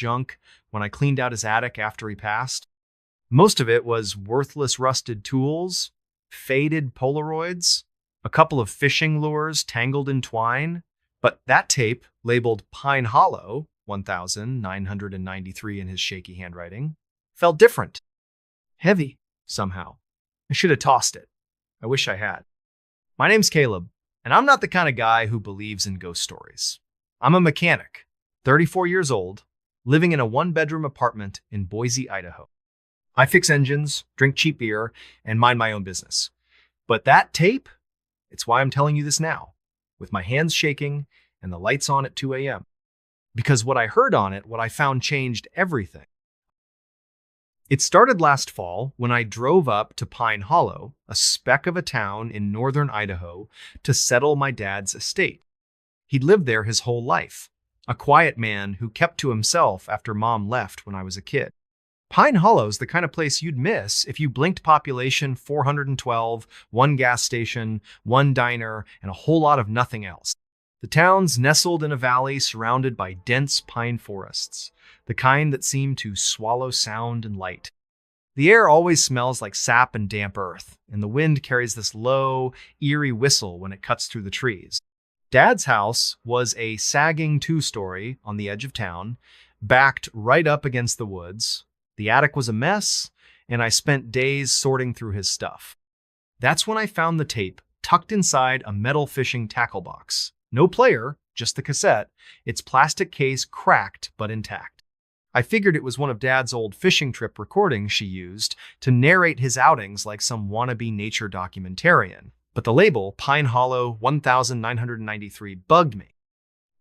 junk when I cleaned out his attic after he passed. Most of it was worthless rusted tools, faded Polaroids, a couple of fishing lures tangled in twine. But that tape, labeled Pine Hollow, 1993 in his shaky handwriting, felt different. Heavy, somehow. I should have tossed it. I wish I had. My name's Caleb, and I'm not the kind of guy who believes in ghost stories. I'm a mechanic, 34 years old, living in a one-bedroom apartment in Boise, Idaho. I fix engines, drink cheap beer, and mind my own business. But that tape, it's why I'm telling you this now, with my hands shaking and the lights on at 2 a.m. Because what I heard on it, what I found changed everything. It started last fall when I drove up to Pine Hollow, a speck of a town in northern Idaho, to settle my dad's estate. He'd lived there his whole life, a quiet man who kept to himself after Mom left when I was a kid. Pine Hollow's the kind of place you'd miss if you blinked population 412, one gas station, one diner, and a whole lot of nothing else. The town's nestled in a valley surrounded by dense pine forests, the kind that seem to swallow sound and light. The air always smells like sap and damp earth, and the wind carries this low, eerie whistle when it cuts through the trees. Dad's house was a sagging two-story on the edge of town, backed right up against the woods. The attic was a mess, and I spent days sorting through his stuff. That's when I found the tape tucked inside a metal fishing tackle box. No player, just the cassette, its plastic case cracked but intact. I figured it was one of Dad's old fishing trip recordings she used to narrate his outings like some wannabe nature documentarian. But the label, Pine Hollow 1993, bugged me.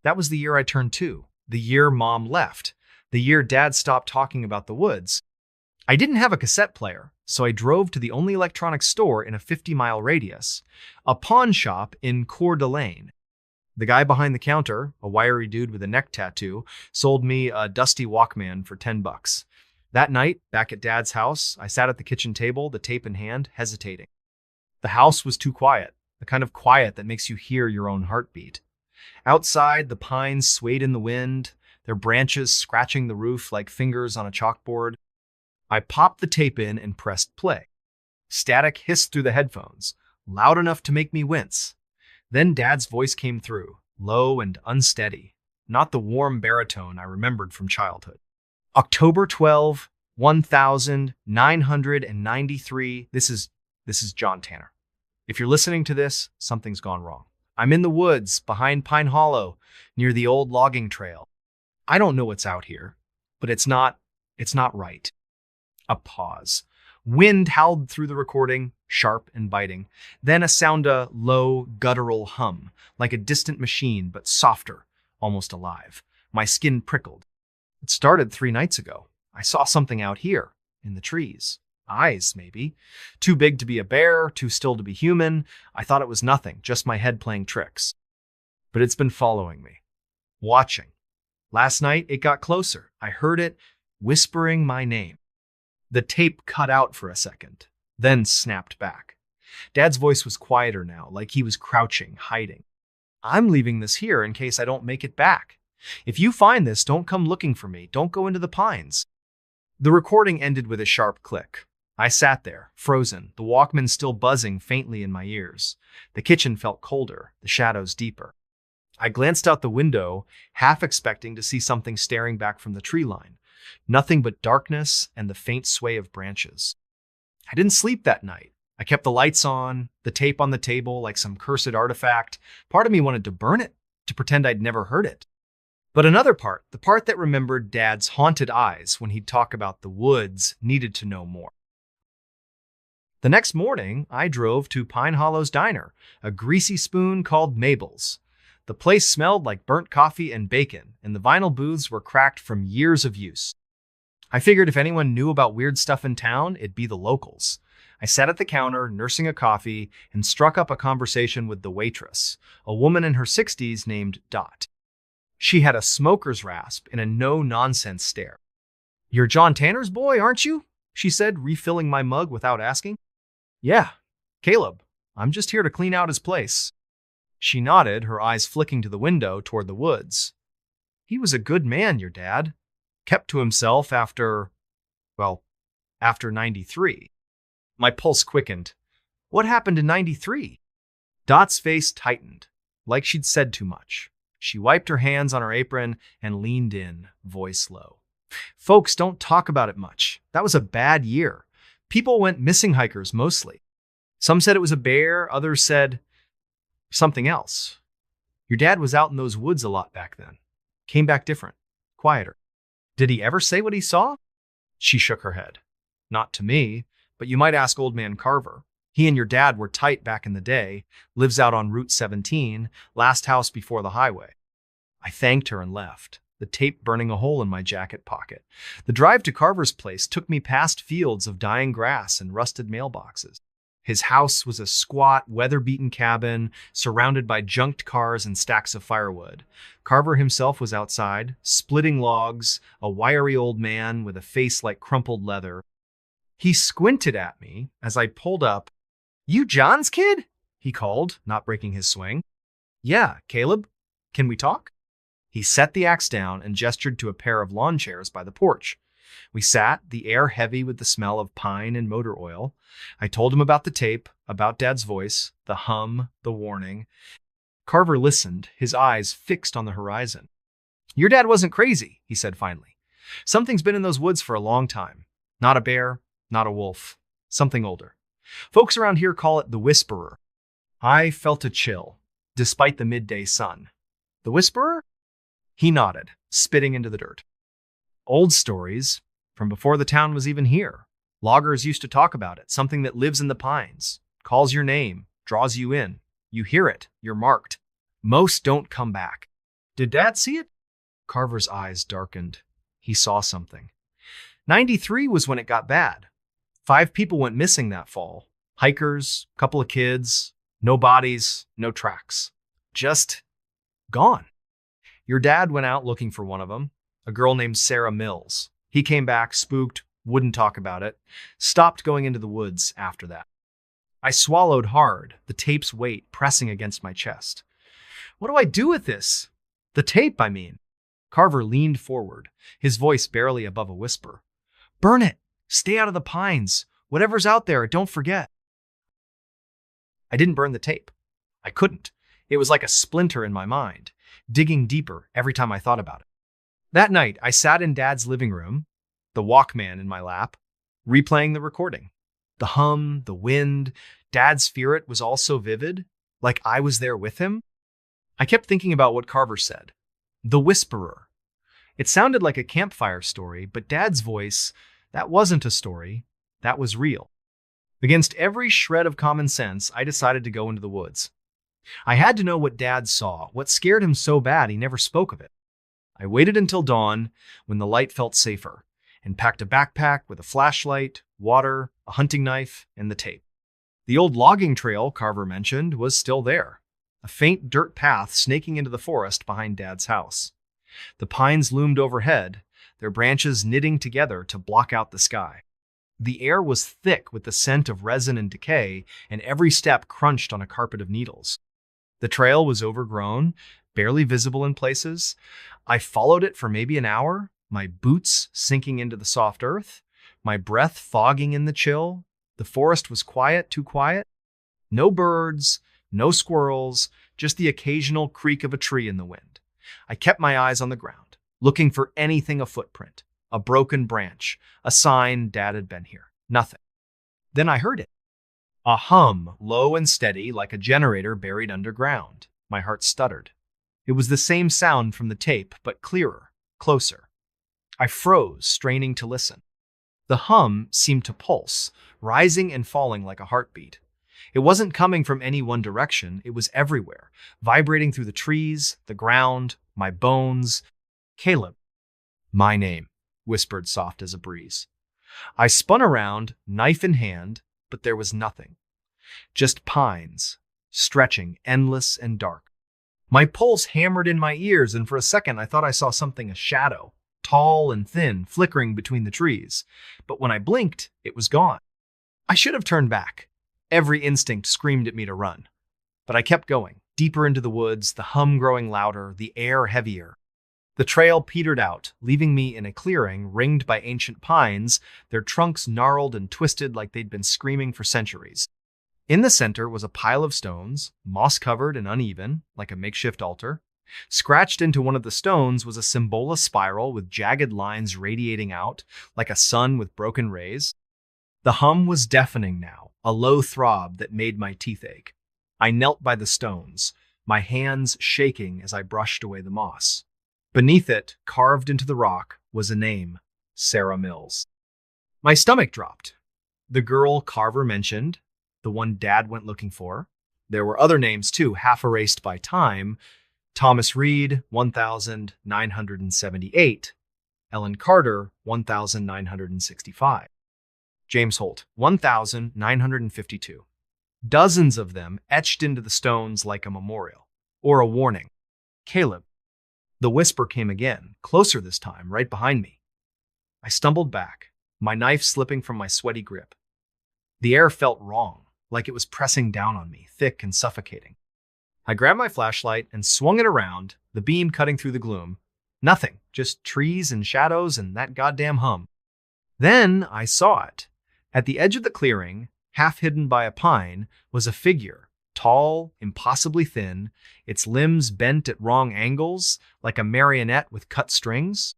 That was the year I turned 2, the year Mom left, the year Dad stopped talking about the woods. I didn't have a cassette player, so I drove to the only electronics store in a 50-mile radius, a pawn shop in Coeur d'Alene. The guy behind the counter, a wiry dude with a neck tattoo, sold me a dusty Walkman for $10. That night, back at Dad's house, I sat at the kitchen table, the tape in hand, hesitating. The house was too quiet, the kind of quiet that makes you hear your own heartbeat. Outside, the pines swayed in the wind, their branches scratching the roof like fingers on a chalkboard. I popped the tape in and pressed play. Static hissed through the headphones, loud enough to make me wince. Then Dad's voice came through, low and unsteady, not the warm baritone I remembered from childhood. October 12, 1993. This is John Tanner. If you're listening to this, something's gone wrong. I'm in the woods behind Pine Hollow, near the old logging trail. I don't know what's out here, but it's not right. A pause. Wind howled through the recording, sharp and biting. Then a low, guttural hum, like a distant machine, but softer, almost alive. My skin prickled. It started 3 nights ago. I saw something out here, in the trees. Eyes, maybe. Too big to be a bear, too still to be human. I thought it was nothing, just my head playing tricks. But it's been following me. Watching. Last night, it got closer. I heard it whispering my name. The tape cut out for a second, then snapped back. Dad's voice was quieter now, like he was crouching, hiding. I'm leaving this here in case I don't make it back. If you find this, don't come looking for me. Don't go into the pines. The recording ended with a sharp click. I sat there, frozen, the Walkman still buzzing faintly in my ears. The kitchen felt colder, the shadows deeper. I glanced out the window, half expecting to see something staring back from the tree line. Nothing but darkness and the faint sway of branches. I didn't sleep that night. I kept the lights on, the tape on the table like some cursed artifact. Part of me wanted to burn it, to pretend I'd never heard it. But another part, the part that remembered Dad's haunted eyes when he'd talk about the woods, needed to know more. The next morning, I drove to Pine Hollow's diner, a greasy spoon called Mabel's. The place smelled like burnt coffee and bacon, and the vinyl booths were cracked from years of use. I figured if anyone knew about weird stuff in town, it'd be the locals. I sat at the counter, nursing a coffee, and struck up a conversation with the waitress, a woman in her 60s named Dot. She had a smoker's rasp and a no-nonsense stare. "You're John Tanner's boy, aren't you?" she said, refilling my mug without asking. "Yeah, Caleb. I'm just here to clean out his place." She nodded, her eyes flicking to the window toward the woods. "He was a good man, your dad." kept to himself after 93. My pulse quickened. What happened in 93? Dot's face tightened, like she'd said too much. She wiped her hands on her apron and leaned in, voice low. Folks don't talk about it much. That was a bad year. People went missing, hikers mostly. Some said it was a bear, others said something else. Your dad was out in those woods a lot back then. Came back different, quieter. Did he ever say what he saw? She shook her head. Not to me, but you might ask old man Carver. He and your dad were tight back in the day, lives out on Route 17, last house before the highway. I thanked her and left, the tape burning a hole in my jacket pocket. The drive to Carver's place took me past fields of dying grass and rusted mailboxes. His house was a squat, weather-beaten cabin surrounded by junked cars and stacks of firewood. Carver himself was outside, splitting logs, a wiry old man with a face like crumpled leather. He squinted at me as I pulled up. You John's kid? He called, not breaking his swing. Yeah, Caleb. Can we talk? He set the axe down and gestured to a pair of lawn chairs by the porch. We sat, the air heavy with the smell of pine and motor oil. I told him about the tape, about Dad's voice, the hum, the warning. Carver listened, his eyes fixed on the horizon. Your dad wasn't crazy, he said finally. Something's been in those woods for a long time. Not a bear, not a wolf, something older. Folks around here call it the Whisperer. I felt a chill, despite the midday sun. The Whisperer? He nodded, spitting into the dirt. Old stories, from before the town was even here. Loggers used to talk about it, something that lives in the pines, calls your name, draws you in. You hear it, you're marked. Most don't come back. Did Dad see it? Carver's eyes darkened. He saw something. 93 was when it got bad. 5 people went missing that fall. Hikers, couple of kids, no bodies, no tracks. Just gone. Your dad went out looking for one of them, a girl named Sarah Mills. He came back, spooked, wouldn't talk about it, stopped going into the woods after that. I swallowed hard, the tape's weight pressing against my chest. What do I do with this? The tape, I mean. Carver leaned forward, his voice barely above a whisper. Burn it! Stay out of the pines! Whatever's out there, don't forget. I didn't burn the tape. I couldn't. It was like a splinter in my mind, digging deeper every time I thought about it. That night, I sat in Dad's living room, the Walkman in my lap, replaying the recording. The hum, the wind, Dad's spirit was all so vivid, like I was there with him. I kept thinking about what Carver said. The Whisperer. It sounded like a campfire story, but Dad's voice, that wasn't a story, that was real. Against every shred of common sense, I decided to go into the woods. I had to know what Dad saw, what scared him so bad he never spoke of it. I waited until dawn, when the light felt safer, and packed a backpack with a flashlight, water, a hunting knife, and the tape. The old logging trail Carver mentioned was still there, a faint dirt path snaking into the forest behind Dad's house. The pines loomed overhead, their branches knitting together to block out the sky. The air was thick with the scent of resin and decay, and every step crunched on a carpet of needles. The trail was overgrown, barely visible in places. I followed it for maybe an hour, my boots sinking into the soft earth, my breath fogging in the chill. The forest was quiet, too quiet. No birds, no squirrels, just the occasional creak of a tree in the wind. I kept my eyes on the ground, looking for anything, a footprint, a broken branch, a sign Dad had been here. Nothing. Then I heard it. A hum, low and steady, like a generator buried underground. My heart stuttered. It was the same sound from the tape, but clearer, closer. I froze, straining to listen. The hum seemed to pulse, rising and falling like a heartbeat. It wasn't coming from any one direction, it was everywhere, vibrating through the trees, the ground, my bones. Caleb. My name, whispered soft as a breeze. I spun around, knife in hand, but there was nothing. Just pines, stretching, endless and dark. My pulse hammered in my ears, and for a second I thought I saw something, a shadow, tall and thin, flickering between the trees. But when I blinked, it was gone. I should have turned back. Every instinct screamed at me to run. But I kept going, deeper into the woods, the hum growing louder, the air heavier. The trail petered out, leaving me in a clearing ringed by ancient pines, their trunks gnarled and twisted like they'd been screaming for centuries. In the center was a pile of stones, moss-covered and uneven, like a makeshift altar. Scratched into one of the stones was a Symbol spiral with jagged lines radiating out, like a sun with broken rays. The hum was deafening now, a low throb that made my teeth ache. I knelt by the stones, my hands shaking as I brushed away the moss. Beneath it, carved into the rock, was a name, Sarah Mills. My stomach dropped. The girl Carver mentioned, the one Dad went looking for. There were other names too, half erased by time. Thomas Reed, 1978. Ellen Carter, 1965. James Holt, 1952. Dozens of them etched into the stones like a memorial, or a warning. Caleb. The whisper came again, closer this time, right behind me. I stumbled back, my knife slipping from my sweaty grip. The air felt wrong, like it was pressing down on me, thick and suffocating. I grabbed my flashlight and swung it around, the beam cutting through the gloom. Nothing, just trees and shadows and that goddamn hum. Then I saw it. At the edge of the clearing, half hidden by a pine, was a figure, tall, impossibly thin, its limbs bent at wrong angles, like a marionette with cut strings.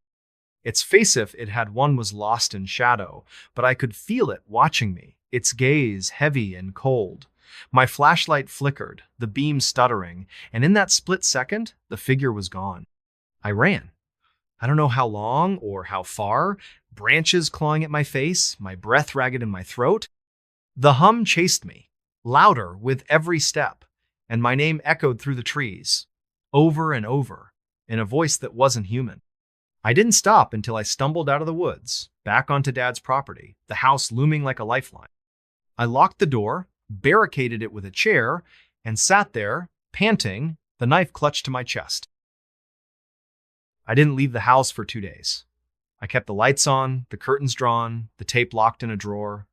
Its face, if it had one, was lost in shadow, but I could feel it watching me, its gaze heavy and cold. My flashlight flickered, the beam stuttering, and in that split second, the figure was gone. I ran. I don't know how long or how far, branches clawing at my face, my breath ragged in my throat. The hum chased me, louder with every step, and my name echoed through the trees, over and over, in a voice that wasn't human. I didn't stop until I stumbled out of the woods, back onto Dad's property, the house looming like a lifeline. I locked the door, barricaded it with a chair, and sat there, panting, the knife clutched to my chest. I didn't leave the house for 2 days. I kept the lights on, the curtains drawn, the tape locked in a drawer.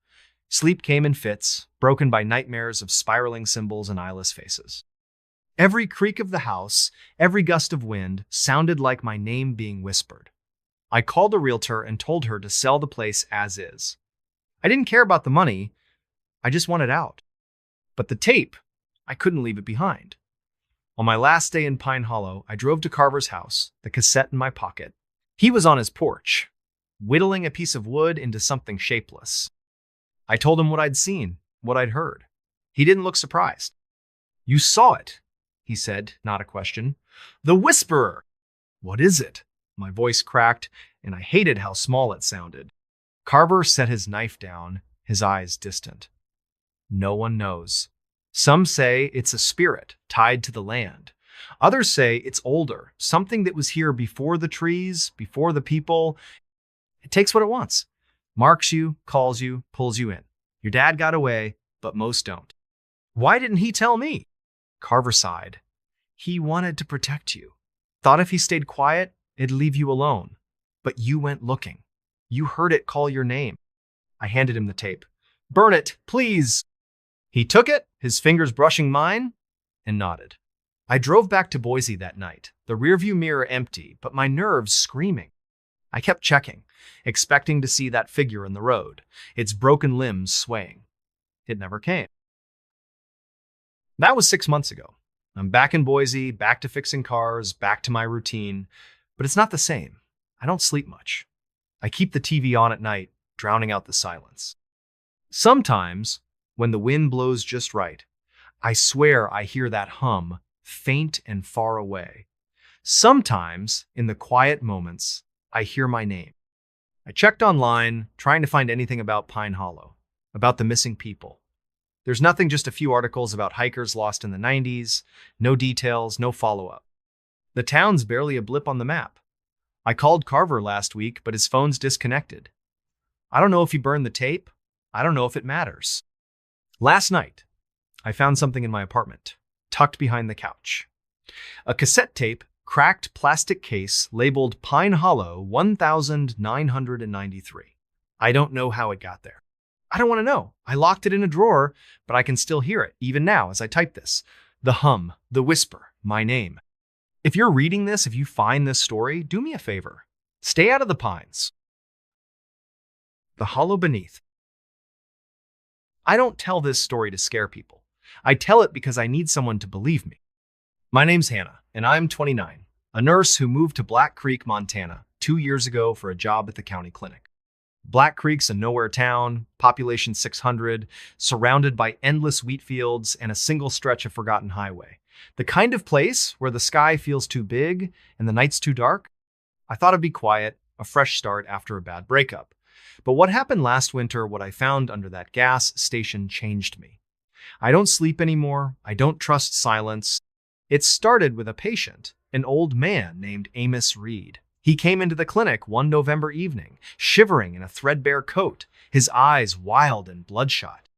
Sleep came in fits, broken by nightmares of spiraling symbols and eyeless faces. Every creak of the house, every gust of wind, sounded like my name being whispered. I called a realtor and told her to sell the place as is. I didn't care about the money, I just wanted out. But the tape, I couldn't leave it behind. On my last day in Pine Hollow, I drove to Carver's house, the cassette in my pocket. He was on his porch, whittling a piece of wood into something shapeless. I told him what I'd seen, what I'd heard. He didn't look surprised. "You saw it," he said, not a question. "The Whisperer." "What is it?" My voice cracked, and I hated how small it sounded. Carver set his knife down, his eyes distant. "No one knows. Some say it's a spirit tied to the land. Others say it's older, something that was here before the trees, before the people. It takes what it wants. Marks you, calls you, pulls you in. Your dad got away, but most don't." "Why didn't he tell me?" Carver sighed. "He wanted to protect you. Thought if he stayed quiet, it'd leave you alone. But you went looking. You heard it call your name." I handed him the tape. "Burn it, please." He took it, his fingers brushing mine, and nodded. I drove back to Boise that night, the rearview mirror empty, but my nerves screaming. I kept checking, expecting to see that figure in the road, its broken limbs swaying. It never came. That was 6 months ago. I'm back in Boise, back to fixing cars, back to my routine, but it's not the same. I don't sleep much. I keep the TV on at night, drowning out the silence. Sometimes, when the wind blows just right, I swear I hear that hum, faint and far away. Sometimes, in the quiet moments, I hear my name. I checked online, trying to find anything about Pine Hollow, about the missing people. There's nothing, just a few articles about hikers lost in the 90s, no details, no follow-up. The town's barely a blip on the map. I called Carver last week, but his phone's disconnected. I don't know if he burned the tape. I don't know if it matters. Last night, I found something in my apartment, tucked behind the couch. A cassette tape, cracked plastic case labeled Pine Hollow 1993. I don't know how it got there. I don't want to know. I locked it in a drawer, but I can still hear it, even now as I type this. The hum, the whisper, my name. If you're reading this, if you find this story, do me a favor. Stay out of the pines. The hollow beneath. I don't tell this story to scare people. I tell it because I need someone to believe me. My name's Hannah, and I'm 29, a nurse who moved to Black Creek, Montana, 2 years ago for a job at the county clinic. Black Creek's a nowhere town, population 600, surrounded by endless wheat fields and a single stretch of forgotten highway. The kind of place where the sky feels too big and the nights too dark. I thought it'd be quiet, a fresh start after a bad breakup. But what happened last winter, what I found under that gas station, changed me. I don't sleep anymore. I don't trust silence. It started with a patient, an old man named Amos Reed. He came into the clinic one November evening, shivering in a threadbare coat, his eyes wild and bloodshot.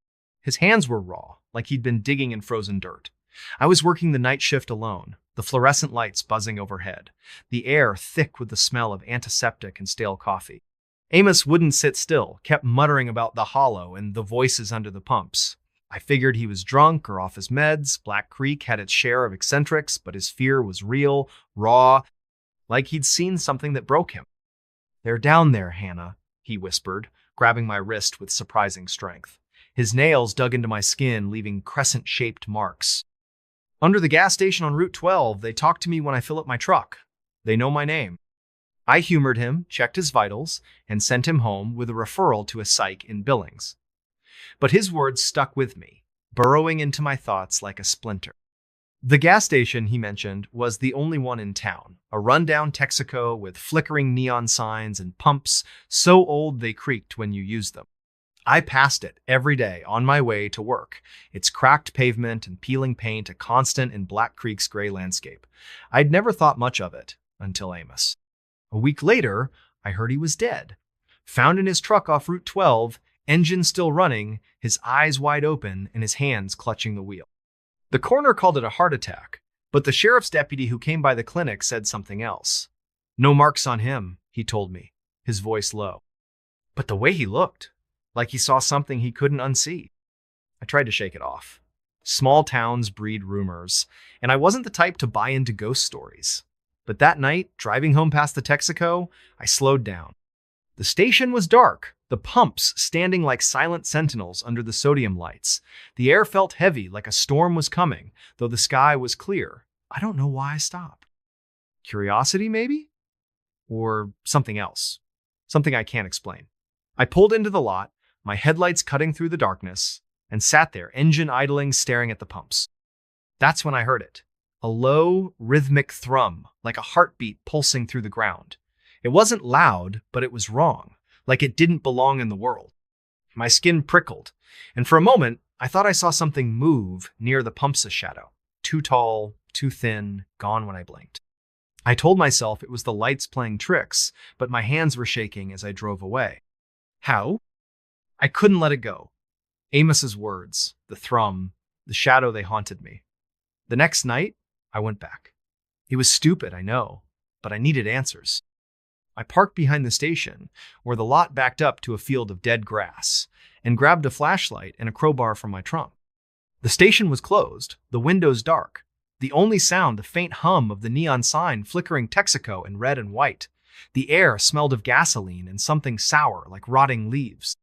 His hands were raw, like he'd been digging in frozen dirt. I was working the night shift alone, the fluorescent lights buzzing overhead, the air thick with the smell of antiseptic and stale coffee. Amos wouldn't sit still, kept muttering about the hollow and the voices under the pumps. I figured he was drunk or off his meds. Black Creek had its share of eccentrics, but his fear was real, raw, like he'd seen something that broke him. "They're down there, Hannah," he whispered, grabbing my wrist with surprising strength. His nails dug into my skin, leaving crescent-shaped marks. "Under the gas station on Route 12, they talk to me when I fill up my truck. They know my name." I humored him, checked his vitals, and sent him home with a referral to a psych in Billings. But his words stuck with me, burrowing into my thoughts like a splinter. The gas station, he mentioned, was the only one in town, a rundown Texaco with flickering neon signs and pumps so old they creaked when you used them. I passed it every day on my way to work, its cracked pavement and peeling paint a constant in Black Creek's gray landscape. I'd never thought much of it until Amos. A week later, I heard he was dead. Found in his truck off Route 12, engine still running, his eyes wide open and his hands clutching the wheel. The coroner called it a heart attack, but the sheriff's deputy who came by the clinic said something else. "No marks on him," he told me, his voice low. But the way he looked, like he saw something he couldn't unsee. I tried to shake it off. Small towns breed rumors, and I wasn't the type to buy into ghost stories. But that night, driving home past the Texaco, I slowed down. The station was dark, the pumps standing like silent sentinels under the sodium lights. The air felt heavy, like a storm was coming, though the sky was clear. I don't know why I stopped. Curiosity, maybe? Or something else. Something I can't explain. I pulled into the lot, my headlights cutting through the darkness, and sat there, engine idling, staring at the pumps. That's when I heard it. A low, rhythmic thrum, like a heartbeat pulsing through the ground. It wasn't loud, but it was wrong, like it didn't belong in the world. My skin prickled, and for a moment, I thought I saw something move near the pump's shadow. Too tall, too thin, gone when I blinked. I told myself it was the lights playing tricks, but my hands were shaking as I drove away. How? I couldn't let it go. Amos's words, the thrum, the shadow, they haunted me. The next night, I went back. It was stupid, I know, but I needed answers. I parked behind the station, where the lot backed up to a field of dead grass, and grabbed a flashlight and a crowbar from my trunk. The station was closed, the windows dark. The only sound, the faint hum of the neon sign flickering Texaco in red and white. The air smelled of gasoline and something sour like rotting leaves.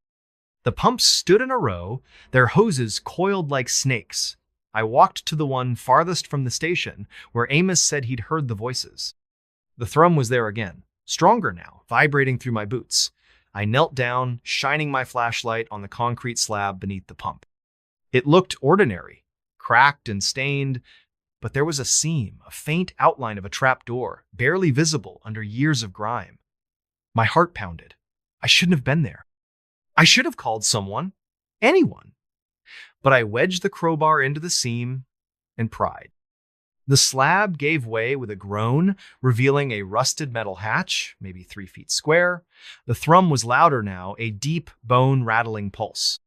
The pumps stood in a row, their hoses coiled like snakes. I walked to the one farthest from the station, where Amos said he'd heard the voices. The thrum was there again, stronger now, vibrating through my boots. I knelt down, shining my flashlight on the concrete slab beneath the pump. It looked ordinary, cracked and stained, but there was a seam, a faint outline of a trap door, barely visible under years of grime. My heart pounded. I shouldn't have been there. I should have called someone, anyone. But I wedged the crowbar into the seam and pried. The slab gave way with a groan, revealing a rusted metal hatch, maybe 3 feet square. The thrum was louder now, a deep, bone-rattling pulse.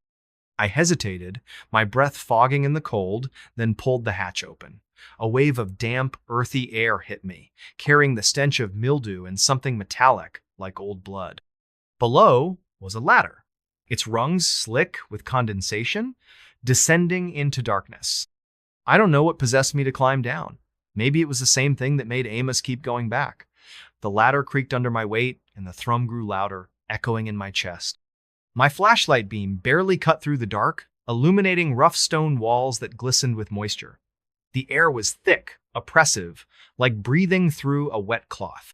I hesitated, my breath fogging in the cold, then pulled the hatch open. A wave of damp, earthy air hit me, carrying the stench of mildew and something metallic, like old blood. Below was a ladder, its rungs slick with condensation, descending into darkness. I don't know what possessed me to climb down. Maybe it was the same thing that made Amos keep going back. The ladder creaked under my weight, and the thrum grew louder, echoing in my chest. My flashlight beam barely cut through the dark, illuminating rough stone walls that glistened with moisture. The air was thick, oppressive, like breathing through a wet cloth.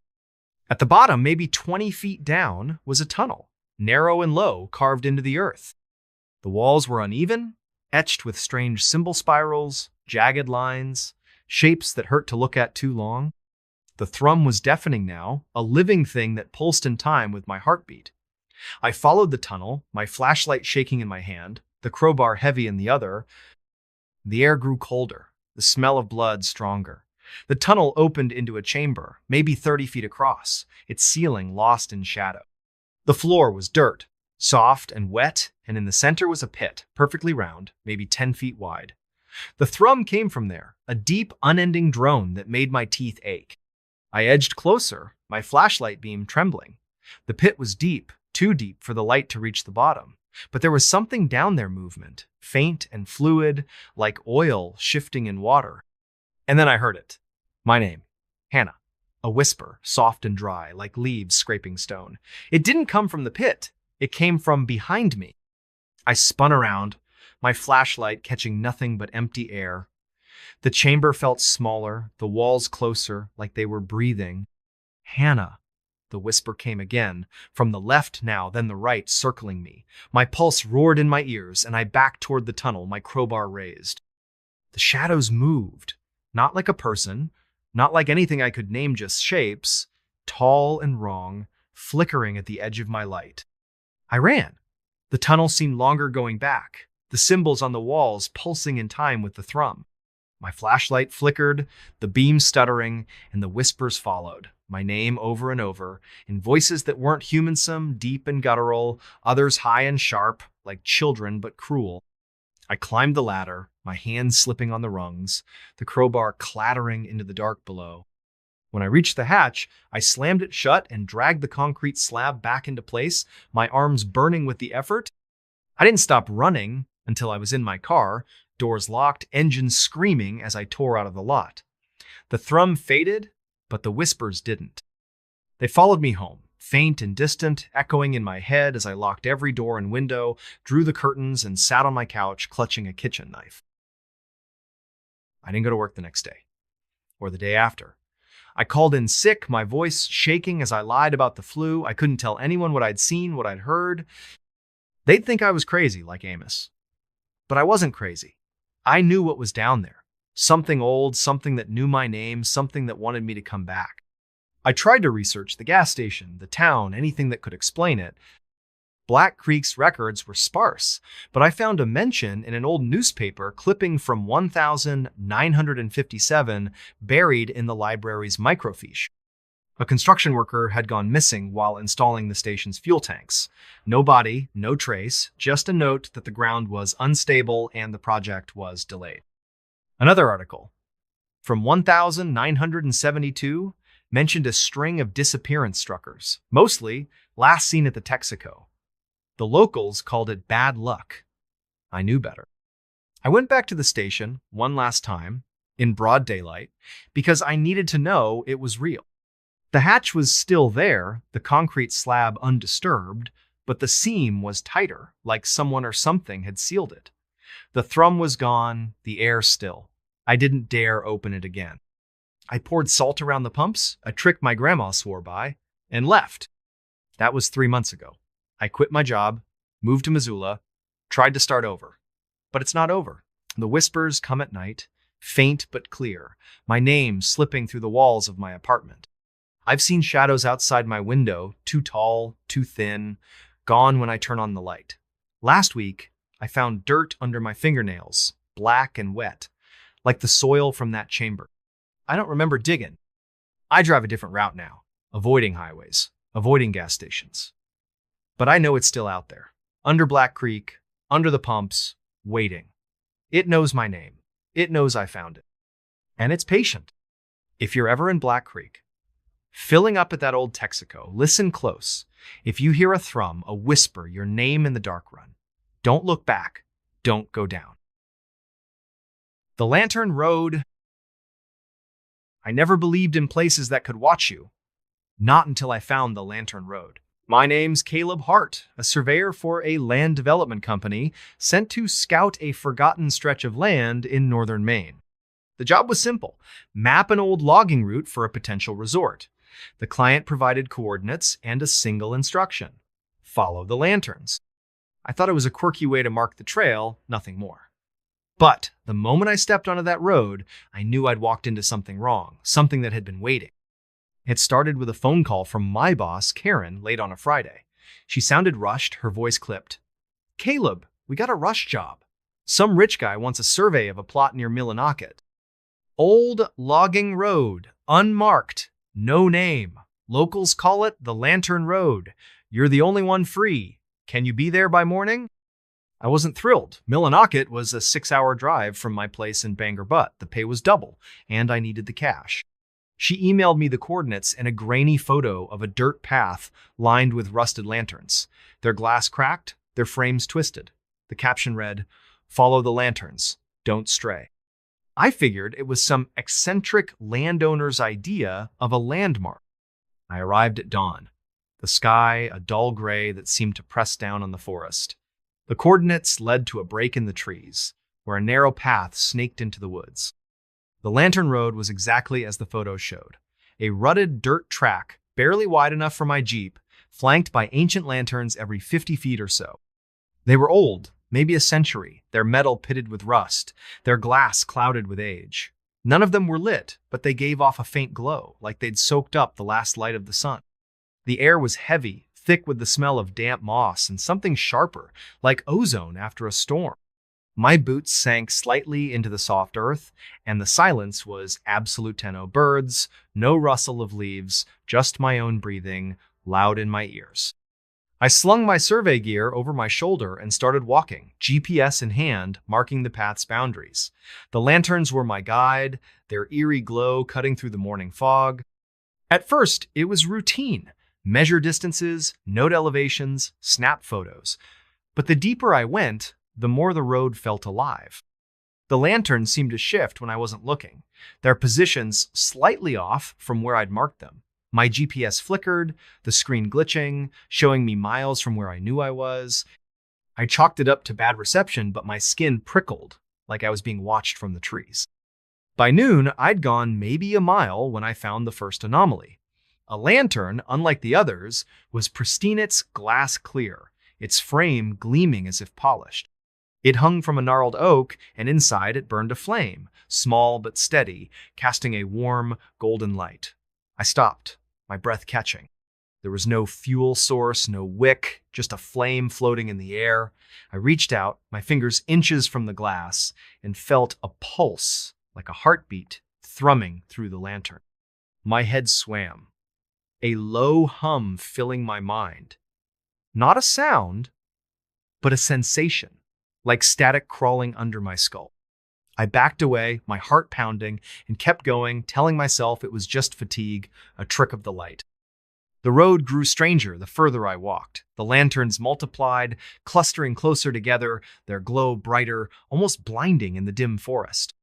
At the bottom, maybe 20 feet down, was a tunnel, narrow and low, carved into the earth. The walls were uneven, etched with strange symbol spirals, jagged lines, shapes that hurt to look at too long. The thrum was deafening now, a living thing that pulsed in time with my heartbeat. I followed the tunnel, my flashlight shaking in my hand, the crowbar heavy in the other. The air grew colder, the smell of blood stronger. The tunnel opened into a chamber, maybe 30 feet across, its ceiling lost in shadow. The floor was dirt, soft and wet, and in the center was a pit, perfectly round, maybe 10 feet wide. The thrum came from there, a deep, unending drone that made my teeth ache. I edged closer, my flashlight beam trembling. The pit was deep, too deep for the light to reach the bottom, but there was something down there movement, faint and fluid, like oil shifting in water. And then I heard it. My name, Hannah. A whisper, soft and dry, like leaves scraping stone. It didn't come from the pit. It came from behind me. I spun around, my flashlight catching nothing but empty air. The chamber felt smaller, the walls closer, like they were breathing. Hannah. The whisper came again, from the left now, then the right, circling me. My pulse roared in my ears, and I backed toward the tunnel, my crowbar raised. The shadows moved. Not like a person, not like anything I could name, just shapes, tall and wrong, flickering at the edge of my light. I ran. The tunnel seemed longer going back, the symbols on the walls pulsing in time with the thrum. My flashlight flickered, the beam stuttering, and the whispers followed, my name over and over, in voices that weren't humansome, deep and guttural, others high and sharp, like children but cruel. I climbed the ladder, my hands slipping on the rungs, the crowbar clattering into the dark below. When I reached the hatch, I slammed it shut and dragged the concrete slab back into place, my arms burning with the effort. I didn't stop running until I was in my car, doors locked, engines screaming as I tore out of the lot. The thrum faded, but the whispers didn't. They followed me home, faint and distant, echoing in my head as I locked every door and window, drew the curtains, and sat on my couch clutching a kitchen knife. I didn't go to work the next day, or the day after. I called in sick, my voice shaking as I lied about the flu. I couldn't tell anyone what I'd seen, what I'd heard. They'd think I was crazy, like Amos. But I wasn't crazy. I knew what was down there. Something old, something that knew my name, something that wanted me to come back. I tried to research the gas station, the town, anything that could explain it. Black Creek's records were sparse, but I found a mention in an old newspaper clipping from 1957 buried in the library's microfiche. A construction worker had gone missing while installing the station's fuel tanks. No body, no trace, just a note that the ground was unstable and the project was delayed. Another article from 1972 mentioned a string of disappearance struckers, mostly last seen at the Texaco. The locals called it bad luck. I knew better. I went back to the station one last time, in broad daylight, because I needed to know it was real. The hatch was still there, the concrete slab undisturbed, but the seam was tighter, like someone or something had sealed it. The thrum was gone, the air still. I didn't dare open it again. I poured salt around the pumps, a trick my grandma swore by, and left. That was 3 months ago. I quit my job, moved to Missoula, tried to start over. But it's not over. The whispers come at night, faint but clear, my name slipping through the walls of my apartment. I've seen shadows outside my window, too tall, too thin, gone when I turn on the light. Last week, I found dirt under my fingernails, black and wet, like the soil from that chamber. I don't remember digging. I drive a different route now, avoiding highways, avoiding gas stations. But I know it's still out there, under Black Creek, under the pumps, waiting. It knows my name. It knows I found it. And it's patient. If you're ever in Black Creek, filling up at that old Texaco, listen close. If you hear a thrum, a whisper, your name in the dark run, don't look back. Don't go down. The Lantern Road I never believed in places that could watch you. Not until I found the Lantern Road. My name's Caleb Hart, a surveyor for a land development company sent to scout a forgotten stretch of land in northern Maine. The job was simple: map an old logging route for a potential resort. The client provided coordinates and a single instruction: follow the lanterns. I thought it was a quirky way to mark the trail, nothing more. But the moment I stepped onto that road, I knew I'd walked into something wrong, something that had been waiting. It started with a phone call from my boss, Karen, late on a Friday. She sounded rushed, her voice clipped. "Caleb, we got a rush job. Some rich guy wants a survey of a plot near Millinocket. Old logging road, unmarked, no name. Locals call it the Lantern Road. You're the only one free. Can you be there by morning?" I wasn't thrilled. Millinocket was a 6-hour drive from my place in Bangor Butte. The pay was double, and I needed the cash. She emailed me the coordinates and a grainy photo of a dirt path lined with rusted lanterns. Their glass cracked, their frames twisted. The caption read, "Follow the lanterns, don't stray." I figured it was some eccentric landowner's idea of a landmark. I arrived at dawn. The sky, a dull gray that seemed to press down on the forest. The coordinates led to a break in the trees, where a narrow path snaked into the woods. The Lantern Road was exactly as the photo showed. A rutted dirt track, barely wide enough for my Jeep, flanked by ancient lanterns every 50 feet or so. They were old, maybe a century, their metal pitted with rust, their glass clouded with age. None of them were lit, but they gave off a faint glow, like they'd soaked up the last light of the sun. The air was heavy, thick with the smell of damp moss and something sharper, like ozone after a storm. My boots sank slightly into the soft earth, and the silence was absolute tenno birds, no rustle of leaves, just my own breathing, loud in my ears. I slung my survey gear over my shoulder and started walking, GPS in hand, marking the path's boundaries. The lanterns were my guide, their eerie glow cutting through the morning fog. At first, it was routine. Measure distances, note elevations, snap photos. But the deeper I went, the more the road felt alive. The lanterns seemed to shift when I wasn't looking, their positions slightly off from where I'd marked them. My GPS flickered, the screen glitching, showing me miles from where I knew I was. I chalked it up to bad reception, but my skin prickled, like I was being watched from the trees. By noon, I'd gone maybe a mile when I found the first anomaly. A lantern, unlike the others, was pristine, its glass clear, its frame gleaming as if polished. It hung from a gnarled oak, and inside it burned a flame, small but steady, casting a warm, golden light. I stopped, my breath catching. There was no fuel source, no wick, just a flame floating in the air. I reached out, my fingers inches from the glass, and felt a pulse, like a heartbeat, thrumming through the lantern. My head swam, a low hum filling my mind. Not a sound, but a sensation, like static crawling under my skull. I backed away, my heart pounding, and kept going, telling myself it was just fatigue, a trick of the light. The road grew stranger the further I walked. The lanterns multiplied, clustering closer together, their glow brighter, almost blinding in the dim forest.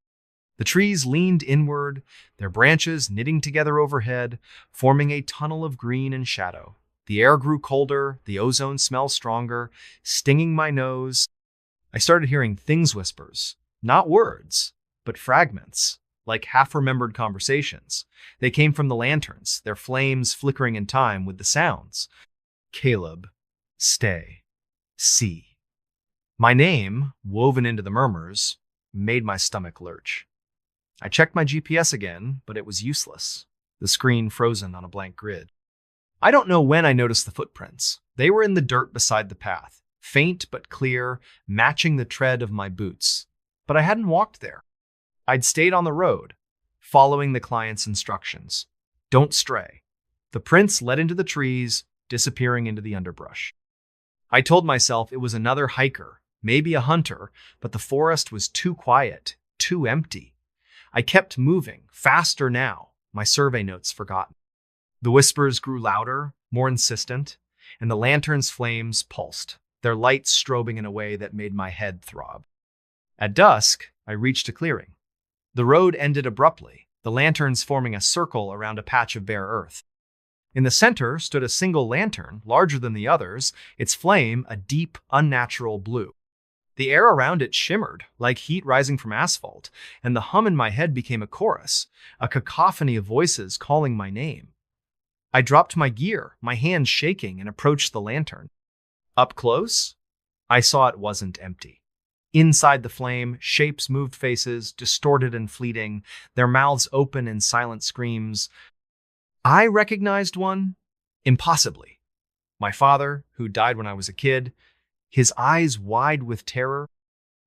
The trees leaned inward, their branches knitting together overhead, forming a tunnel of green and shadow. The air grew colder, the ozone smell stronger, stinging my nose. I started hearing things whispers, not words, but fragments, like half-remembered conversations. They came from the lanterns, their flames flickering in time with the sounds. Caleb, stay, see. My name, woven into the murmurs, made my stomach lurch. I checked my GPS again, but it was useless, the screen frozen on a blank grid. I don't know when I noticed the footprints. They were in the dirt beside the path, faint but clear, matching the tread of my boots. But I hadn't walked there. I'd stayed on the road, following the client's instructions. Don't stray. The prints led into the trees, disappearing into the underbrush. I told myself it was another hiker, maybe a hunter, but the forest was too quiet, too empty. I kept moving, faster now, my survey notes forgotten. The whispers grew louder, more insistent, and the lantern's flames pulsed, their light strobing in a way that made my head throb. At dusk, I reached a clearing. The road ended abruptly, the lanterns forming a circle around a patch of bare earth. In the center stood a single lantern, larger than the others, its flame a deep, unnatural blue. The air around it shimmered, like heat rising from asphalt, and the hum in my head became a chorus, a cacophony of voices calling my name. I dropped my gear, my hands shaking, and approached the lantern. Up close, I saw it wasn't empty. Inside the flame, shapes moved faces, distorted and fleeting, their mouths open in silent screams. I recognized one, impossibly. My father, who died when I was a kid, his eyes wide with terror.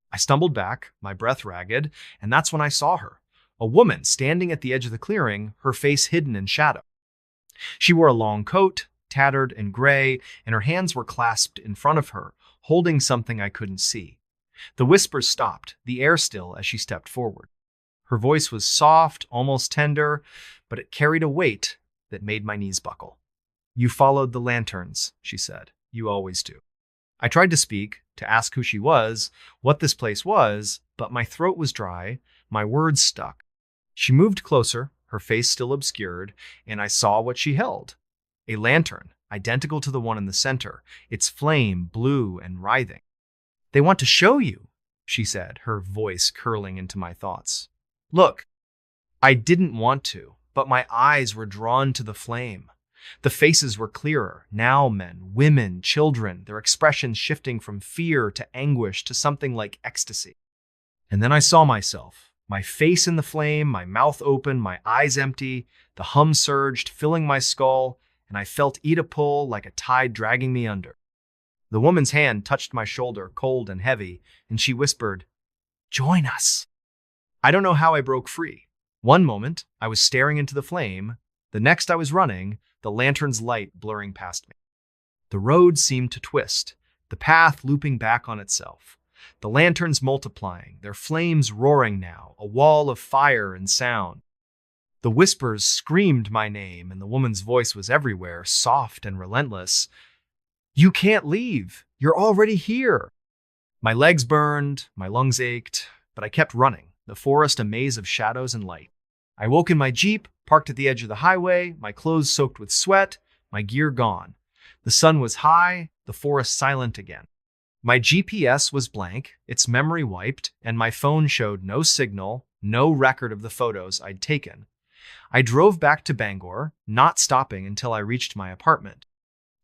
I stumbled back, my breath ragged, and that's when I saw her, a woman standing at the edge of the clearing, her face hidden in shadow. She wore a long coat, tattered and gray, and her hands were clasped in front of her, holding something I couldn't see. The whispers stopped, the air still, as she stepped forward. Her voice was soft, almost tender, but it carried a weight that made my knees buckle. "You followed the lanterns," she said. "You always do." I tried to speak, to ask who she was, what this place was, but my throat was dry, my words stuck. She moved closer, her face still obscured, and I saw what she held. A lantern, identical to the one in the center, its flame blue and writhing. "They want to show you," she said, her voice curling into my thoughts. "Look." I didn't want to, but my eyes were drawn to the flame. The faces were clearer, now men, women, children, their expressions shifting from fear to anguish to something like ecstasy. And then I saw myself, my face in the flame, my mouth open, my eyes empty, the hum surged, filling my skull, and I felt Ida pull like a tide dragging me under. The woman's hand touched my shoulder, cold and heavy, and she whispered, "Join us." I don't know how I broke free. One moment, I was staring into the flame. The next, I was running, the lantern's light blurring past me. The road seemed to twist, the path looping back on itself. The lanterns multiplying, their flames roaring now, a wall of fire and sound. The whispers screamed my name, and the woman's voice was everywhere, soft and relentless. "You can't leave. You're already here." My legs burned, my lungs ached, but I kept running, the forest a maze of shadows and light. I woke in my Jeep, parked at the edge of the highway, my clothes soaked with sweat, my gear gone. The sun was high, the forest silent again. My GPS was blank, its memory wiped, and my phone showed no signal, no record of the photos I'd taken. I drove back to Bangor, not stopping until I reached my apartment.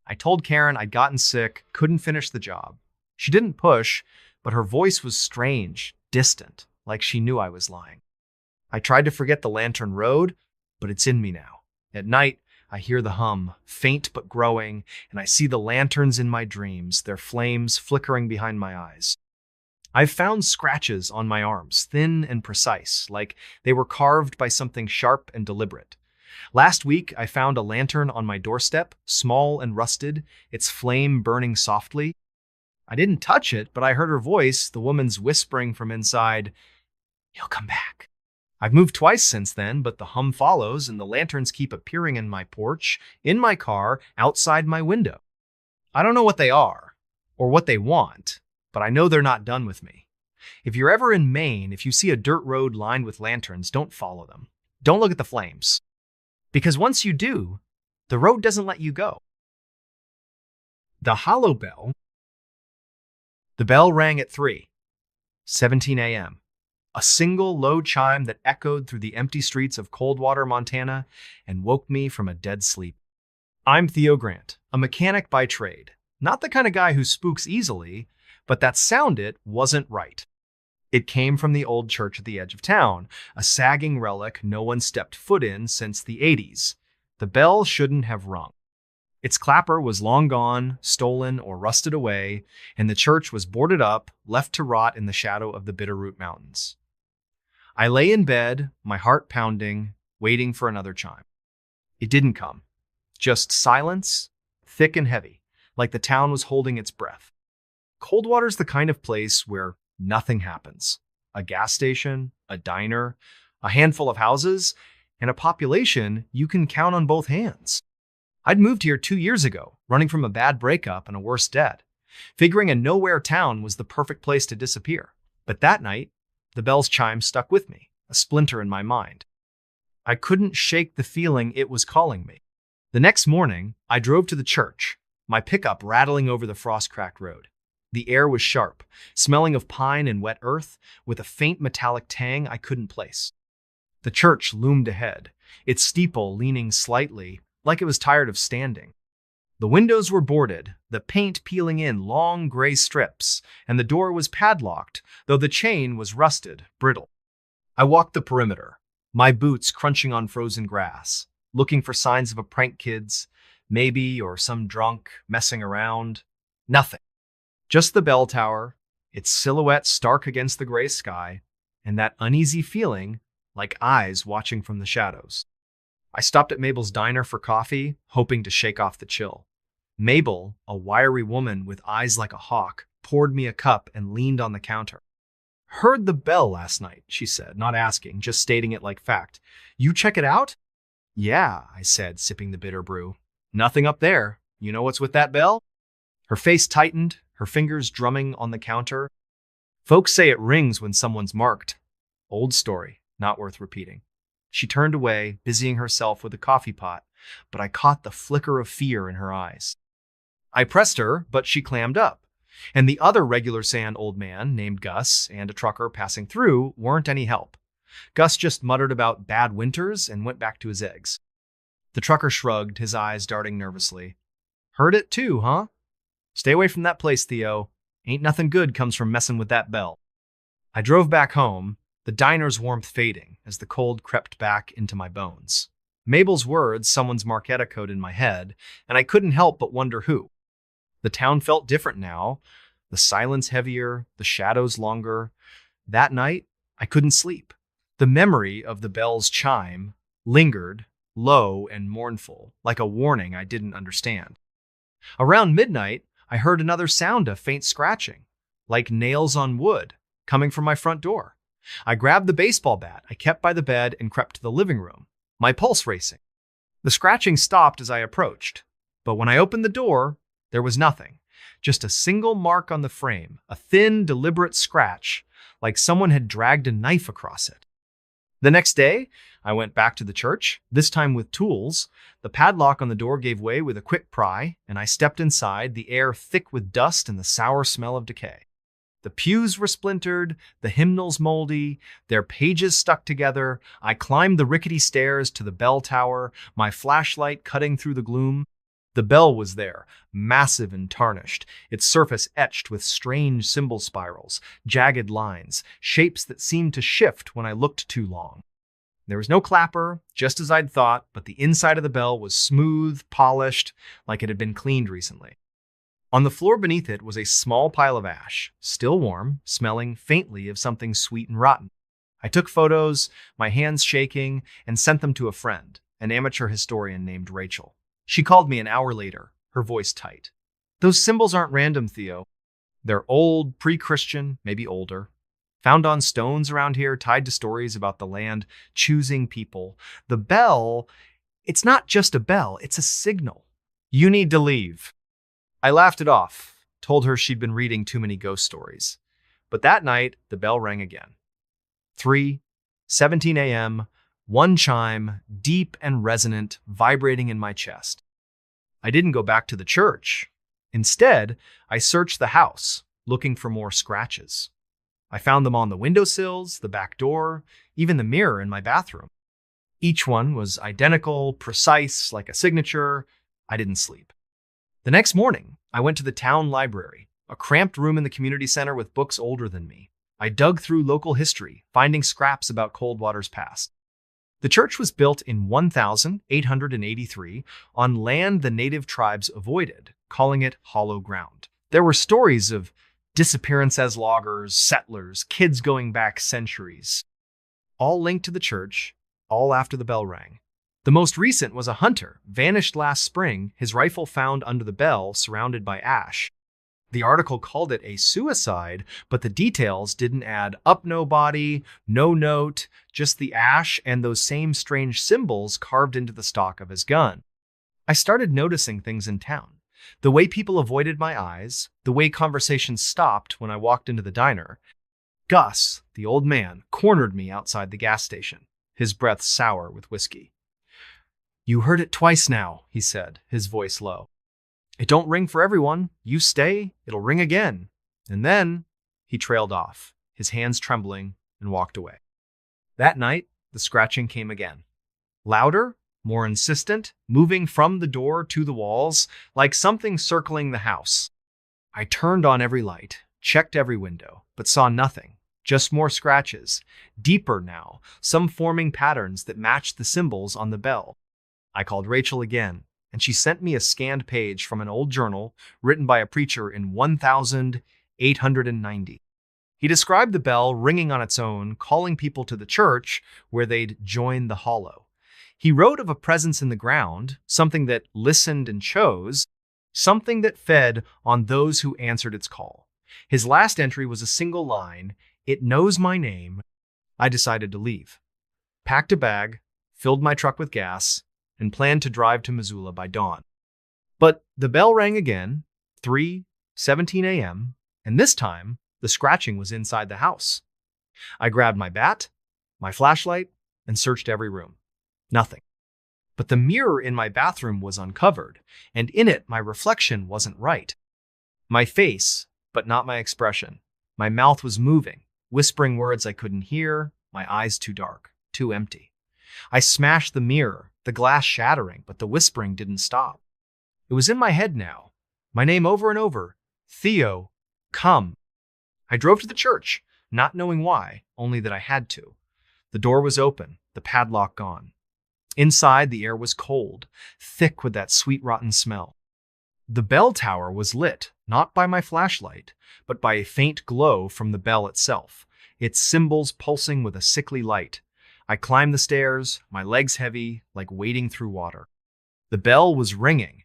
I told Karen I'd gotten sick, couldn't finish the job. She didn't push, but her voice was strange, distant, like she knew I was lying. I tried to forget the lantern road, but it's in me now. At night, I hear the hum, faint but growing, and I see the lanterns in my dreams, their flames flickering behind my eyes. I've found scratches on my arms, thin and precise, like they were carved by something sharp and deliberate. Last week, I found a lantern on my doorstep, small and rusted, its flame burning softly. I didn't touch it, but I heard her voice, the woman's whispering from inside, "He'll come back." I've moved twice since then, but the hum follows, and the lanterns keep appearing in my porch, in my car, outside my window. I don't know what they are, or what they want, but I know they're not done with me. If you're ever in Maine, if you see a dirt road lined with lanterns, don't follow them. Don't look at the flames. Because once you do, the road doesn't let you go. The hollow bell. The bell rang at 3:17 a.m. A single low chime that echoed through the empty streets of Coldwater, Montana, and woke me from a dead sleep. I'm Theo Grant, a mechanic by trade. Not the kind of guy who spooks easily, but that sound it wasn't right. It came from the old church at the edge of town, a sagging relic no one stepped foot in since the 80s. The bell shouldn't have rung. Its clapper was long gone, stolen, or rusted away, and the church was boarded up, left to rot in the shadow of the Bitterroot Mountains. I lay in bed, my heart pounding, waiting for another chime. It didn't come. Just silence, thick and heavy, like the town was holding its breath. Coldwater's the kind of place where nothing happens. A gas station, a diner, a handful of houses, and a population you can count on both hands. I'd moved here 2 years ago, running from a bad breakup and a worse debt, figuring a nowhere town was the perfect place to disappear. But that night, the bell's chime stuck with me, a splinter in my mind. I couldn't shake the feeling it was calling me. The next morning, I drove to the church, my pickup rattling over the frost-cracked road. The air was sharp, smelling of pine and wet earth, with a faint metallic tang I couldn't place. The church loomed ahead, its steeple leaning slightly, like it was tired of standing. The windows were boarded, the paint peeling in long gray strips, and the door was padlocked, though the chain was rusted, brittle. I walked the perimeter, my boots crunching on frozen grass, looking for signs of a prank kids, maybe, or some drunk messing around. Nothing. Just the bell tower, its silhouette stark against the gray sky, and that uneasy feeling like eyes watching from the shadows. I stopped at Mabel's diner for coffee, hoping to shake off the chill. Mabel, a wiry woman with eyes like a hawk, poured me a cup and leaned on the counter. "Heard the bell last night," she said, not asking, just stating it like fact. "You check it out?" "Yeah," I said, sipping the bitter brew. "Nothing up there. You know what's with that bell?" Her face tightened, her fingers drumming on the counter. "Folks say it rings when someone's marked." Old story, not worth repeating. She turned away, busying herself with a coffee pot, but I caught the flicker of fear in her eyes. I pressed her, but she clammed up. And the other regular sand old man, named Gus, and a trucker passing through weren't any help. Gus just muttered about bad winters and went back to his eggs. The trucker shrugged, his eyes darting nervously. "Heard it too, huh? Stay away from that place, Theo. Ain't nothing good comes from messing with that bell." I drove back home, the diner's warmth fading as the cold crept back into my bones. Mabel's words, someone's mark echoed in my head, and I couldn't help but wonder who. The town felt different now, the silence heavier, the shadows longer. That night, I couldn't sleep. The memory of the bell's chime lingered, low and mournful, like a warning I didn't understand. Around midnight, I heard another sound of faint scratching, like nails on wood, coming from my front door. I grabbed the baseball bat I kept by the bed and crept to the living room, my pulse racing. The scratching stopped as I approached, but when I opened the door, there was nothing, just a single mark on the frame, a thin, deliberate scratch, like someone had dragged a knife across it. The next day, I went back to the church, this time with tools. The padlock on the door gave way with a quick pry, and I stepped inside, the air thick with dust and the sour smell of decay. The pews were splintered, the hymnals moldy, their pages stuck together. I climbed the rickety stairs to the bell tower, my flashlight cutting through the gloom. The bell was there, massive and tarnished, its surface etched with strange symbol spirals, jagged lines, shapes that seemed to shift when I looked too long. There was no clapper, just as I'd thought, but the inside of the bell was smooth, polished, like it had been cleaned recently. On the floor beneath it was a small pile of ash, still warm, smelling faintly of something sweet and rotten. I took photos, my hands shaking, and sent them to a friend, an amateur historian named Rachel. She called me an hour later, her voice tight. "Those symbols aren't random, Theo. They're old, pre-Christian, maybe older. Found on stones around here, tied to stories about the land choosing people. The bell, it's not just a bell, it's a signal. You need to leave." I laughed it off, told her she'd been reading too many ghost stories. But that night, the bell rang again. 3:17 a.m., one chime, deep and resonant, vibrating in my chest. I didn't go back to the church. Instead, I searched the house, looking for more scratches. I found them on the windowsills, the back door, even the mirror in my bathroom. Each one was identical, precise, like a signature. I didn't sleep. The next morning, I went to the town library, a cramped room in the community center with books older than me. I dug through local history, finding scraps about Coldwater's past. The church was built in 1883 on land the native tribes avoided, calling it hollow ground. There were stories of disappearance as loggers, settlers, kids going back centuries, all linked to the church, all after the bell rang. The most recent was a hunter, vanished last spring, his rifle found under the bell, surrounded by ash. The article called it a suicide, but the details didn't add up. No body, no note, just the ash and those same strange symbols carved into the stock of his gun. I started noticing things in town. The way people avoided my eyes, the way conversations stopped when I walked into the diner. Gus, the old man, cornered me outside the gas station. his breath sour with whiskey. "You heard it twice now," he said, his voice low. "It don't ring for everyone. You stay, it'll ring again." And then he trailed off, his hands trembling, and walked away. That night, the scratching came again. Louder, more insistent, moving from the door to the walls, like something circling the house. I turned on every light, checked every window, but saw nothing. Just more scratches, deeper now, some forming patterns that matched the symbols on the bell. I called Rachel again, and she sent me a scanned page from an old journal written by a preacher in 1890. He described the bell ringing on its own, calling people to the church where they'd join the hollow. He wrote of a presence in the ground, something that listened and chose, something that fed on those who answered its call. His last entry was a single line, "It knows my name." I decided to leave. Packed a bag, filled my truck with gas, and planned to drive to Missoula by dawn. But the bell rang again, 3:17 a.m., and this time, the scratching was inside the house. I grabbed my bat, my flashlight, and searched every room. Nothing. But the mirror in my bathroom was uncovered, and in it my reflection wasn't right. My face, but not my expression. My mouth was moving, whispering words I couldn't hear, my eyes too dark, too empty. I smashed the mirror, the glass shattering, but the whispering didn't stop. It was in my head now, my name over and over, "Theo, come." I drove to the church, not knowing why, only that I had to. The door was open, the padlock gone. Inside, the air was cold, thick with that sweet rotten smell. The bell tower was lit, not by my flashlight, but by a faint glow from the bell itself, its symbols pulsing with a sickly light. I climbed the stairs, my legs heavy, like wading through water. The bell was ringing,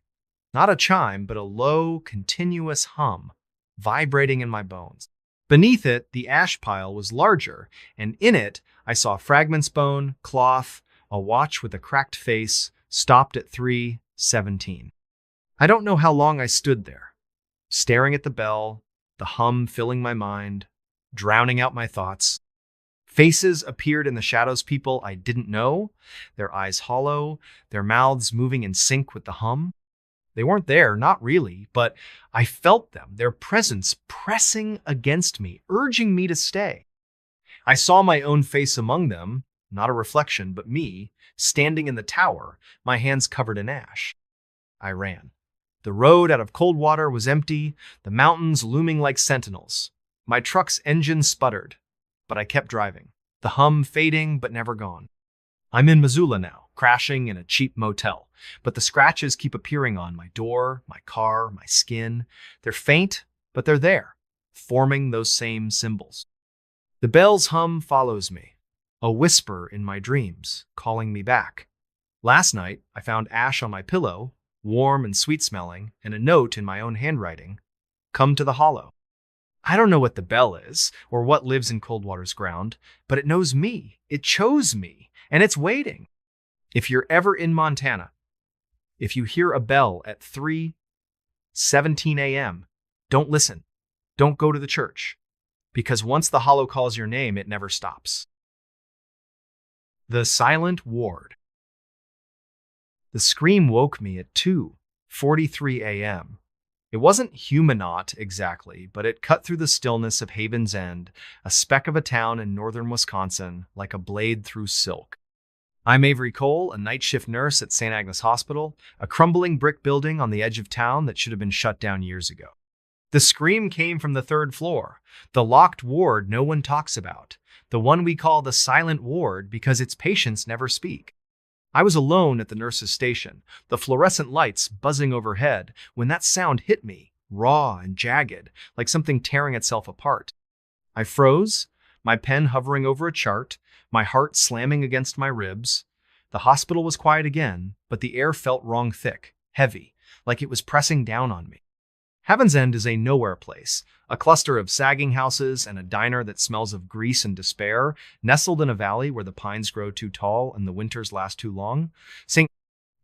not a chime, but a low, continuous hum, vibrating in my bones. Beneath it, the ash pile was larger, and in it, I saw fragments bone, cloth, a watch with a cracked face, stopped at 3:17. I don't know how long I stood there, staring at the bell, the hum filling my mind, drowning out my thoughts. Faces appeared in the shadows, people I didn't know, their eyes hollow, their mouths moving in sync with the hum. They weren't there, not really, but I felt them, their presence pressing against me, urging me to stay. I saw my own face among them, not a reflection, but me, standing in the tower, my hands covered in ash. I ran. The road out of Coldwater was empty, the mountains looming like sentinels. My truck's engine sputtered, but I kept driving, the hum fading but never gone. I'm in Missoula now, crashing in a cheap motel, but the scratches keep appearing on my door, my car, my skin. They're faint, but they're there, forming those same symbols. The bell's hum follows me, a whisper in my dreams, calling me back. Last night, I found ash on my pillow, warm and sweet-smelling, and a note in my own handwriting, "Come to the hollow." I don't know what the bell is, or what lives in Coldwater's ground, but it knows me, it chose me, and it's waiting. If you're ever in Montana, if you hear a bell at 3:17 a.m., don't listen, don't go to the church, because once the hollow calls your name, it never stops. The Silent Ward. The scream woke me at 2:43 a.m. It wasn't Humanot exactly, but it cut through the stillness of Haven's End, a speck of a town in northern Wisconsin, like a blade through silk. I'm Avery Cole, a night shift nurse at St. Agnes Hospital, a crumbling brick building on the edge of town that should have been shut down years ago. The scream came from the third floor, the locked ward no one talks about, the one we call the silent ward because its patients never speak. I was alone at the nurse's station, the fluorescent lights buzzing overhead, when that sound hit me, raw and jagged, like something tearing itself apart. I froze, my pen hovering over a chart, my heart slamming against my ribs. The hospital was quiet again, but the air felt wrong thick, heavy, like it was pressing down on me. Haven's End is a nowhere place, a cluster of sagging houses and a diner that smells of grease and despair, nestled in a valley where the pines grow too tall and the winters last too long. St.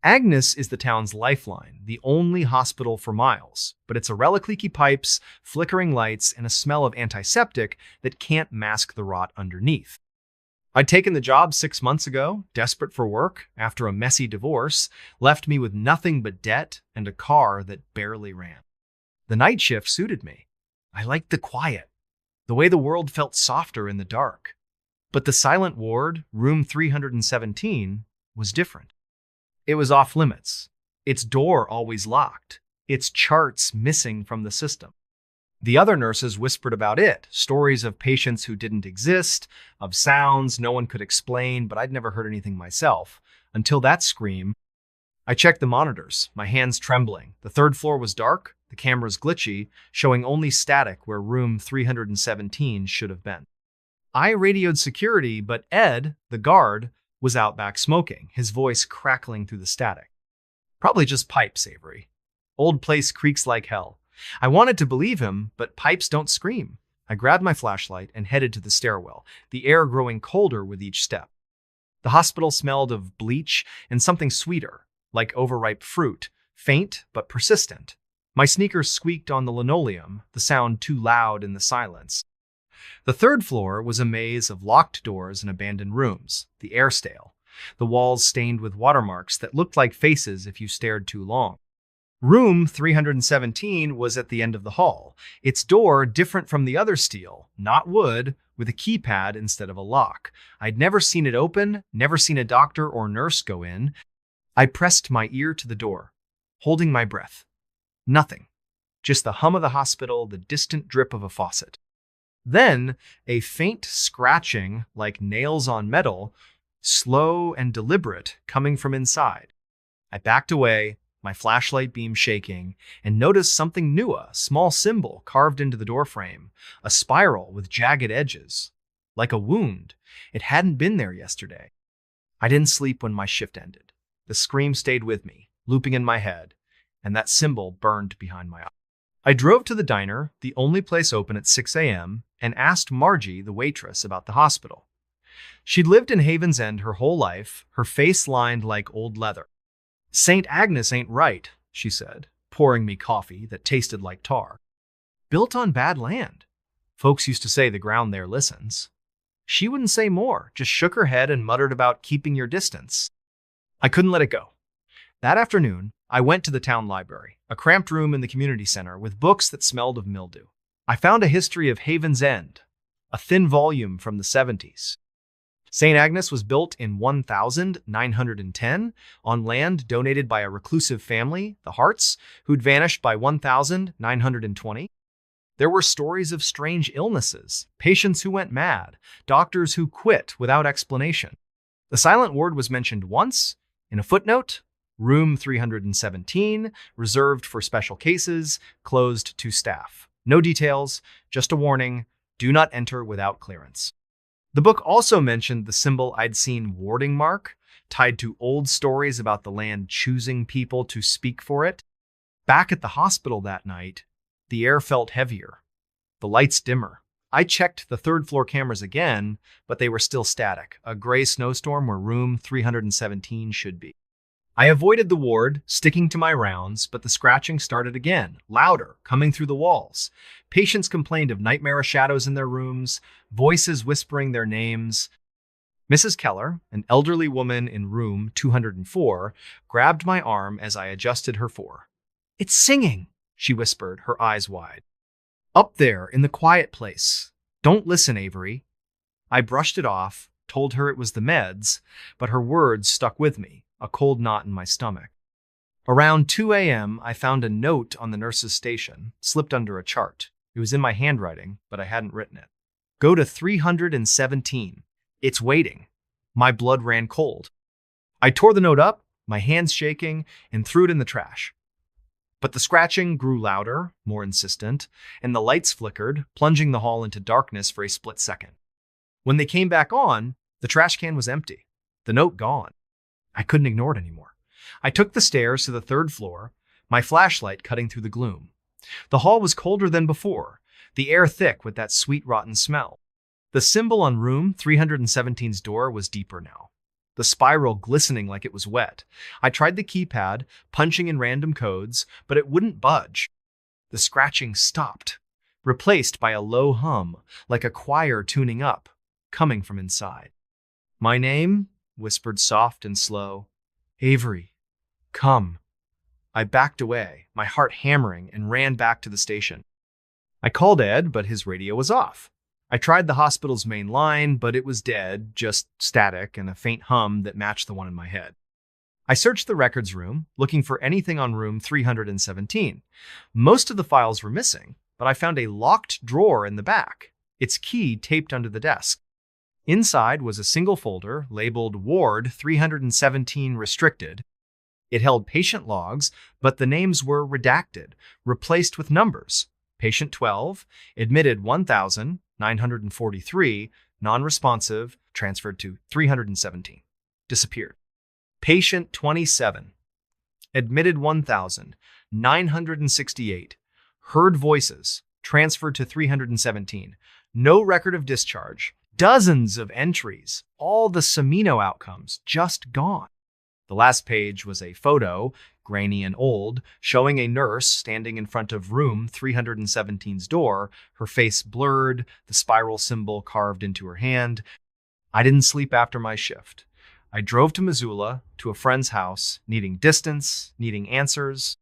Agnes is the town's lifeline, the only hospital for miles, but it's a relic of leaky pipes, flickering lights, and a smell of antiseptic that can't mask the rot underneath. I'd taken the job 6 months ago, desperate for work, after a messy divorce, left me with nothing but debt and a car that barely ran. The night shift suited me. I liked the quiet, the way the world felt softer in the dark. But the silent ward, room 317, was different. It was off limits, its door always locked, its charts missing from the system. The other nurses whispered about it, stories of patients who didn't exist, of sounds no one could explain, but I'd never heard anything myself. Until that scream, I checked the monitors, my hands trembling. The third floor was dark, the cameras glitchy, showing only static where room 317 should have been. I radioed security, but Ed, the guard, was out back smoking, his voice crackling through the static. Probably just pipes, Avery. Old place creaks like hell. I wanted to believe him, but pipes don't scream. I grabbed my flashlight and headed to the stairwell, the air growing colder with each step. The hospital smelled of bleach and something sweeter, like overripe fruit, faint but persistent. My sneakers squeaked on the linoleum, the sound too loud in the silence. The third floor was a maze of locked doors and abandoned rooms, the air stale, the walls stained with watermarks that looked like faces if you stared too long. Room 317 was at the end of the hall, its door different from the other steel, not wood, with a keypad instead of a lock. I'd never seen it open, never seen a doctor or nurse go in. I pressed my ear to the door, holding my breath. Nothing. Just the hum of the hospital, the distant drip of a faucet. Then, a faint scratching, like nails on metal, slow and deliberate, coming from inside. I backed away, my flashlight beam shaking, and noticed something new, a small symbol carved into the doorframe, a spiral with jagged edges. Like a wound. It hadn't been there yesterday. I didn't sleep when my shift ended. The scream stayed with me, looping in my head, and that symbol burned behind my eye. I drove to the diner, the only place open at 6 a.m., and asked Margie, the waitress, about the hospital. She'd lived in Haven's End her whole life, her face lined like old leather. "St. Agnes ain't right," she said, pouring me coffee that tasted like tar. "Built on bad land. Folks used to say the ground there listens." She wouldn't say more, just shook her head and muttered about keeping your distance. I couldn't let it go. That afternoon, I went to the town library, a cramped room in the community center with books that smelled of mildew. I found a history of Haven's End, a thin volume from the 70s. St. Agnes was built in 1910 on land donated by a reclusive family, the Harts, who'd vanished by 1920. There were stories of strange illnesses, patients who went mad, doctors who quit without explanation. The silent ward was mentioned once, in a footnote, room 317, reserved for special cases, closed to staff. No details, just a warning, do not enter without clearance. The book also mentioned the symbol I'd seen warding mark, tied to old stories about the land choosing people to speak for it. Back at the hospital that night, the air felt heavier, the lights dimmer. I checked the third floor cameras again, but they were still static, a gray snowstorm where room 317 should be. I avoided the ward, sticking to my rounds, but the scratching started again, louder, coming through the walls. Patients complained of nightmarish shadows in their rooms, voices whispering their names. Mrs. Keller, an elderly woman in room 204, grabbed my arm as I adjusted her for. "It's singing," she whispered, her eyes wide. "Up there, in the quiet place. Don't listen, Avery." I brushed it off, told her it was the meds, but her words stuck with me, a cold knot in my stomach. Around 2 a.m., I found a note on the nurse's station, slipped under a chart. It was in my handwriting, but I hadn't written it. "Go to 317. It's waiting." My blood ran cold. I tore the note up, my hands shaking, and threw it in the trash. But the scratching grew louder, more insistent, and the lights flickered, plunging the hall into darkness for a split second. When they came back on, the trash can was empty, the note gone. I couldn't ignore it anymore. I took the stairs to the third floor, my flashlight cutting through the gloom. The hall was colder than before, the air thick with that sweet rotten smell. The symbol on room 317's door was deeper now, the spiral glistening like it was wet. I tried the keypad, punching in random codes, but it wouldn't budge. The scratching stopped, replaced by a low hum, like a choir tuning up, coming from inside. My name, whispered soft and slow. Avery, come. I backed away, my heart hammering, and ran back to the station. I called Ed, but his radio was off. I tried the hospital's main line, but it was dead, just static and a faint hum that matched the one in my head. I searched the records room, looking for anything on room 317. Most of the files were missing, but I found a locked drawer in the back, its key taped under the desk. Inside was a single folder labeled Ward 317 Restricted. It held patient logs, but the names were redacted, replaced with numbers. Patient 12, admitted 1,943, non-responsive, transferred to 317. Disappeared. Patient 27, admitted 1,968, heard voices, transferred to 317. No record of discharge. Dozens of entries, all the Semino outcomes, just gone. The last page was a photo, grainy and old, showing a nurse standing in front of room 317's door, her face blurred, the spiral symbol carved into her hand. I didn't sleep after my shift. I drove to Missoula, to a friend's house, needing distance, needing answers.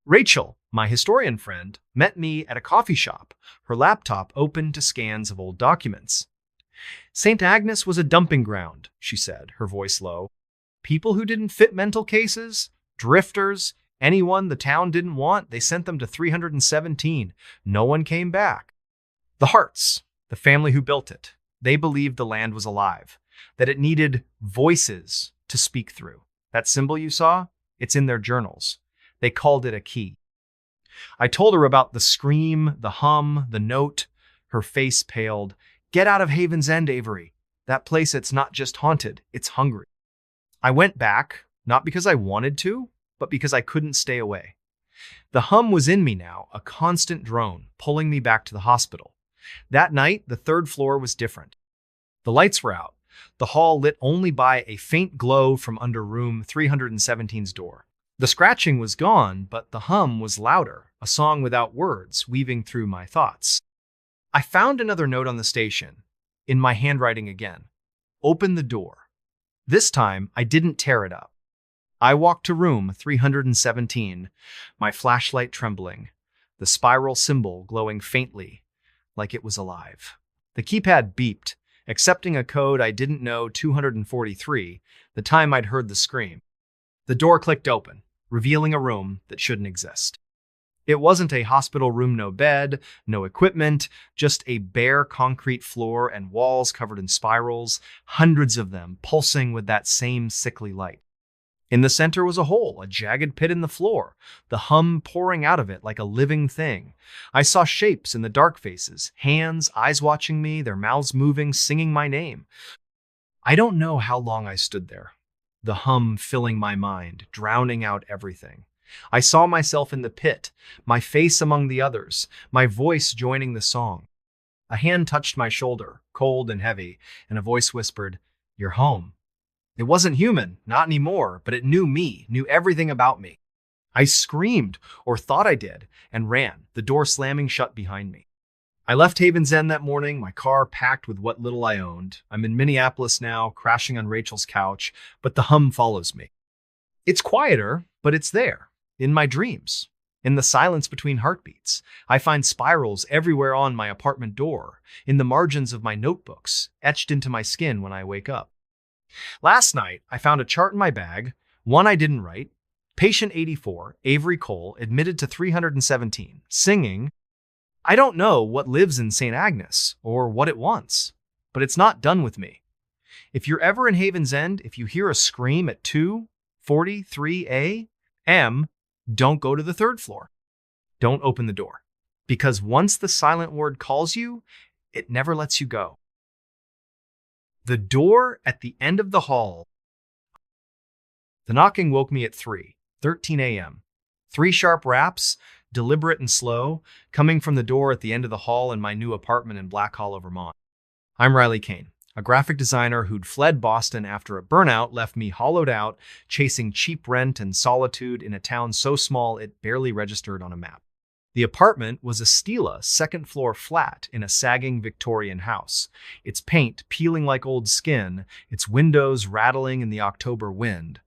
Rachel, my historian friend, met me at a coffee shop, her laptop open to scans of old documents. St. Agnes was a dumping ground, she said, her voice low. People who didn't fit mental cases, drifters, anyone the town didn't want, they sent them to 317. No one came back. The Harts, the family who built it, they believed the land was alive, that it needed voices to speak through. That symbol you saw, it's in their journals. They called it a key. I told her about the scream, the hum, the note. Her face paled. Get out of Haven's End, Avery. That place, it's not just haunted, it's hungry. I went back, not because I wanted to, but because I couldn't stay away. The hum was in me now, a constant drone, pulling me back to the hospital. That night, the third floor was different. The lights were out, the hall lit only by a faint glow from under room 317's door. The scratching was gone, but the hum was louder, a song without words, weaving through my thoughts. I found another note on the station, in my handwriting again. Open the door. This time, I didn't tear it up. I walked to room 317, my flashlight trembling, the spiral symbol glowing faintly, like it was alive. The keypad beeped, accepting a code I didn't know 243, the time I'd heard the scream. The door clicked open, revealing a room that shouldn't exist. It wasn't a hospital room, no bed, no equipment, just a bare concrete floor and walls covered in spirals, hundreds of them pulsing with that same sickly light. In the center was a hole, a jagged pit in the floor, the hum pouring out of it like a living thing. I saw shapes in the dark faces, hands, eyes watching me, their mouths moving, singing my name. I don't know how long I stood there, the hum filling my mind, drowning out everything. I saw myself in the pit, my face among the others, my voice joining the song. A hand touched my shoulder, cold and heavy, and a voice whispered, "You're home." It wasn't human, not anymore, but it knew me, knew everything about me. I screamed, or thought I did, and ran, the door slamming shut behind me. I left Haven's End that morning, my car packed with what little I owned. I'm in Minneapolis now, crashing on Rachel's couch, but the hum follows me. It's quieter, but it's there, in my dreams, in the silence between heartbeats. I find spirals everywhere on my apartment door, in the margins of my notebooks, etched into my skin when I wake up. Last night, I found a chart in my bag, one I didn't write. Patient 84, Avery Cole, admitted to 317, singing, "I don't know what lives in St. Agnes, or what it wants, but it's not done with me. If you're ever in Haven's End, if you hear a scream at 2:43 a.m., don't go to the third floor. Don't open the door. Because once the silent word calls you, it never lets you go." The door at the end of the hall. The knocking woke me at 3:13 a.m. 3 sharp raps, deliberate and slow, coming from the door at the end of the hall in my new apartment in Black Hollow, Vermont. I'm Riley Kane, a graphic designer who'd fled Boston after a burnout left me hollowed out, chasing cheap rent and solitude in a town so small it barely registered on a map. The apartment was a Stila second-floor flat in a sagging Victorian house, its paint peeling like old skin, its windows rattling in the October wind.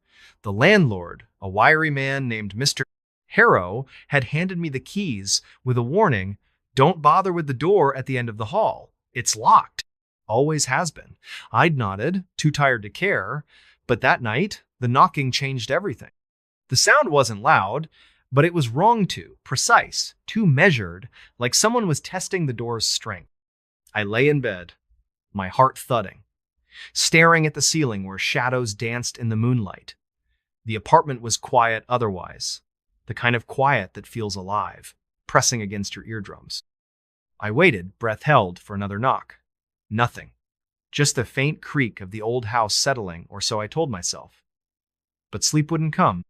The landlord, a wiry man named Mr. Harrow, had handed me the keys with a warning, "Don't bother with the door at the end of the hall. It's locked. Always has been." I'd nodded, too tired to care, but that night, the knocking changed everything. The sound wasn't loud, but it was wrong precise, too measured, like someone was testing the door's strength. I lay in bed, my heart thudding, staring at the ceiling where shadows danced in the moonlight. The apartment was quiet otherwise, the kind of quiet that feels alive, pressing against your eardrums. I waited, breath held, for another knock. Nothing. Just the faint creak of the old house settling, or so I told myself. But sleep wouldn't come.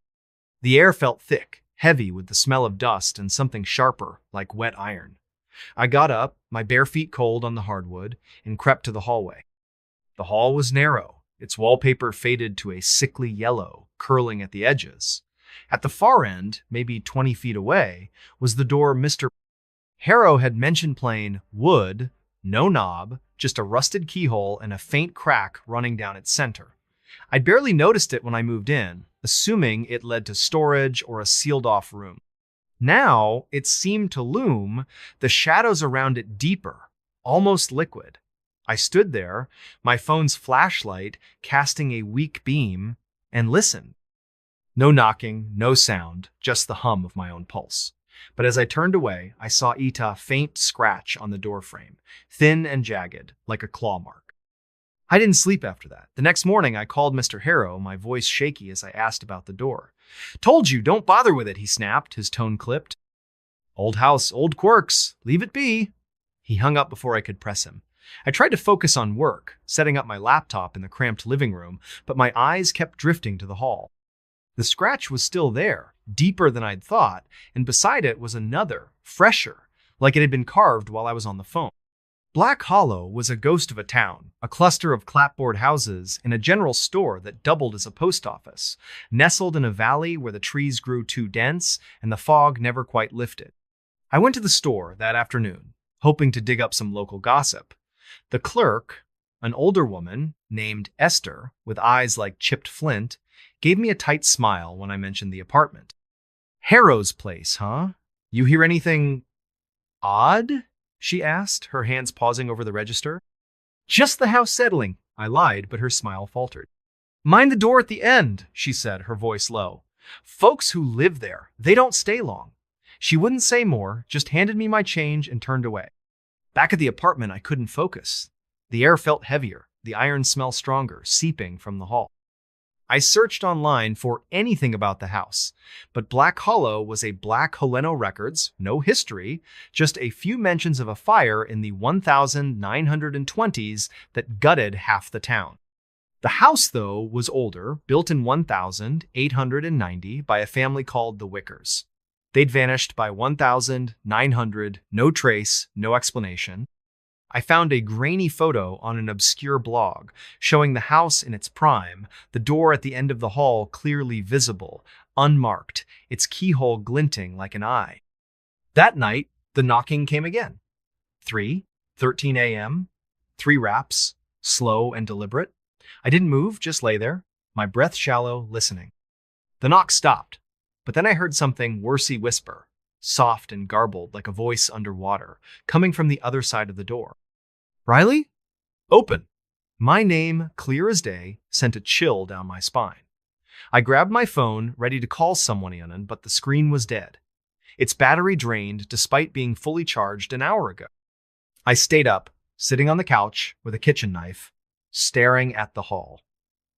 The air felt thick, heavy with the smell of dust and something sharper, like wet iron. I got up, my bare feet cold on the hardwood, and crept to the hallway. The hall was narrow, its wallpaper faded to a sickly yellow, curling at the edges. At the far end, maybe 20 feet away, was the door Mr. Harrow had mentioned, plain wood, no knob, just a rusted keyhole and a faint crack running down its center. I'd barely noticed it when I moved in, assuming it led to storage or a sealed-off room. Now, it seemed to loom, the shadows around it deeper, almost liquid. I stood there, my phone's flashlight casting a weak beam, and listened. No knocking, no sound, just the hum of my own pulse. But as I turned away, I saw a faint scratch on the doorframe, thin and jagged, like a claw mark. I didn't sleep after that. The next morning, I called Mr. Harrow, my voice shaky as I asked about the door. "Told you, don't bother with it," he snapped, his tone clipped. "Old house, old quirks. Leave it be." He hung up before I could press him. I tried to focus on work, setting up my laptop in the cramped living room, but my eyes kept drifting to the hall. The scratch was still there, deeper than I'd thought, and beside it was another, fresher, like it had been carved while I was on the phone. Black Hollow was a ghost of a town, a cluster of clapboard houses in a general store that doubled as a post office, nestled in a valley where the trees grew too dense and the fog never quite lifted. I went to the store that afternoon, hoping to dig up some local gossip. The clerk, an older woman named Esther, with eyes like chipped flint, gave me a tight smile when I mentioned the apartment. "Harrow's place, huh? You hear anything odd?" she asked, her hands pausing over the register. "Just the house settling," I lied, but her smile faltered. "Mind the door at the end," she said, her voice low. "Folks who live there, they don't stay long." She wouldn't say more, just handed me my change and turned away. Back at the apartment, I couldn't focus. The air felt heavier, the iron smell stronger, seeping from the hall. I searched online for anything about the house, but Black Hollow was a black Heleno records, no history, just a few mentions of a fire in the 1920s that gutted half the town. The house, though, was older, built in 1890 by a family called the Wickers. They'd vanished by 1900, no trace, no explanation. I found a grainy photo on an obscure blog, showing the house in its prime, the door at the end of the hall clearly visible, unmarked, its keyhole glinting like an eye. That night, the knocking came again. 3:13 a.m., 3 raps, slow and deliberate. I didn't move, just lay there, my breath shallow, listening. The knock stopped, but then I heard something worsey whisper, soft and garbled like a voice underwater, coming from the other side of the door. "Riley? Open." My name, clear as day, sent a chill down my spine. I grabbed my phone, ready to call someone, but the screen was dead. Its battery drained despite being fully charged an hour ago. I stayed up, sitting on the couch with a kitchen knife, staring at the hall.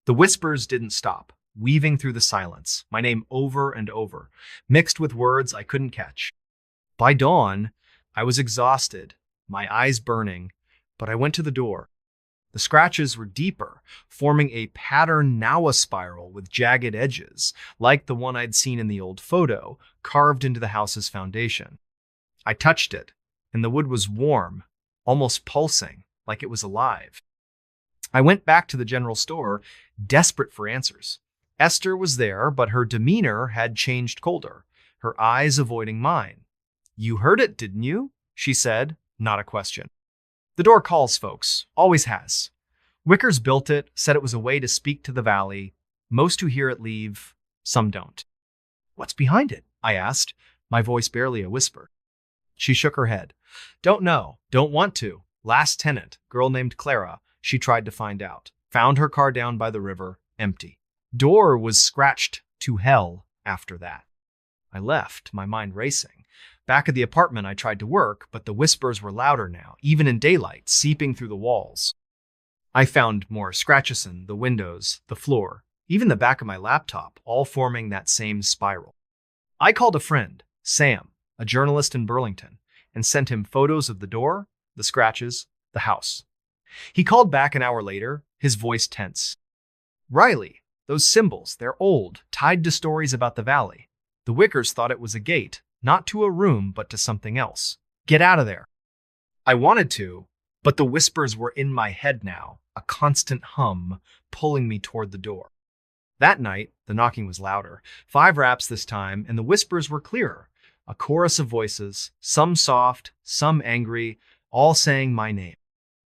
The whispers didn't stop, weaving through the silence, my name over and over, mixed with words I couldn't catch. By dawn, I was exhausted, my eyes burning, but I went to the door. The scratches were deeper, forming a pattern now a spiral with jagged edges, like the one I'd seen in the old photo, carved into the house's foundation. I touched it, and the wood was warm, almost pulsing, like it was alive. I went back to the general store, desperate for answers. Esther was there, but her demeanor had changed colder, her eyes avoiding mine. You heard it, didn't you? She said, not a question. The door calls, folks. Always has. Wickers built it, said it was a way to speak to the valley. Most who hear it leave, some don't. What's behind it? I asked, my voice barely a whisper. She shook her head. Don't know. Don't want to. Last tenant, girl named Clara, she tried to find out. Found her car down by the river, empty. Door was scratched to hell after that. I left, my mind racing. Back at the apartment, I tried to work, but the whispers were louder now, even in daylight, seeping through the walls. I found more scratches in the windows, the floor, even the back of my laptop, all forming that same spiral. I called a friend, Sam, a journalist in Burlington, and sent him photos of the door, the scratches, the house. He called back an hour later, his voice tense. Riley, those symbols, they're old, tied to stories about the valley. The Wickers thought it was a gate, not to a room, but to something else. Get out of there. I wanted to, but the whispers were in my head now, a constant hum pulling me toward the door. That night, the knocking was louder. 5 raps this time, and the whispers were clearer. A chorus of voices, some soft, some angry, all saying my name.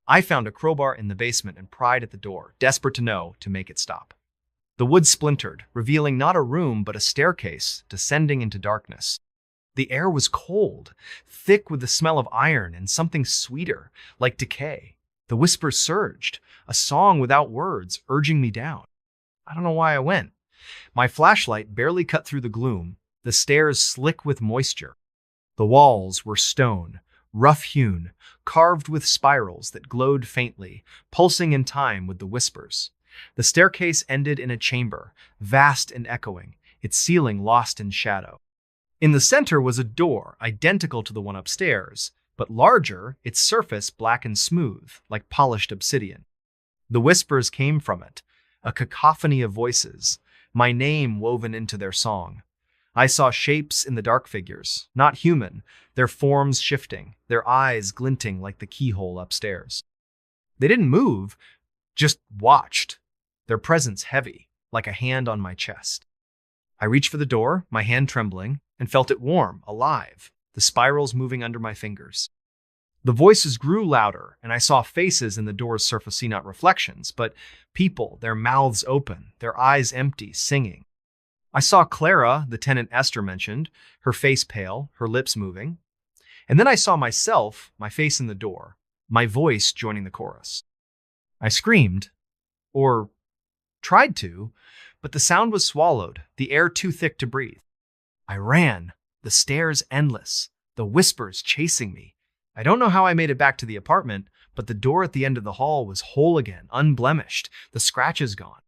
I found a crowbar in the basement and pried at the door, desperate to know to make it stop. The wood splintered, revealing not a room but a staircase descending into darkness. The air was cold, thick with the smell of iron and something sweeter, like decay. The whispers surged, a song without words, urging me down. I don't know why I went. My flashlight barely cut through the gloom, the stairs slick with moisture. The walls were stone, rough-hewn, carved with spirals that glowed faintly, pulsing in time with the whispers. The staircase ended in a chamber, vast and echoing, its ceiling lost in shadow. In the center was a door, identical to the one upstairs, but larger, its surface black and smooth, like polished obsidian. The whispers came from it, a cacophony of voices, my name woven into their song. I saw shapes in the dark figures, not human, their forms shifting, their eyes glinting like the keyhole upstairs. They didn't move, just watched, their presence heavy, like a hand on my chest. I reached for the door, my hand trembling, and felt it warm, alive, the spirals moving under my fingers. The voices grew louder, and I saw faces in the door's surface, not reflections, but people, their mouths open, their eyes empty, singing. I saw Clara, the tenant Esther mentioned, her face pale, her lips moving. And then I saw myself, my face in the door, my voice joining the chorus. I screamed, or tried to, but the sound was swallowed, the air too thick to breathe. I ran, the stairs endless, the whispers chasing me. I don't know how I made it back to the apartment, but the door at the end of the hall was whole again, unblemished, the scratches gone.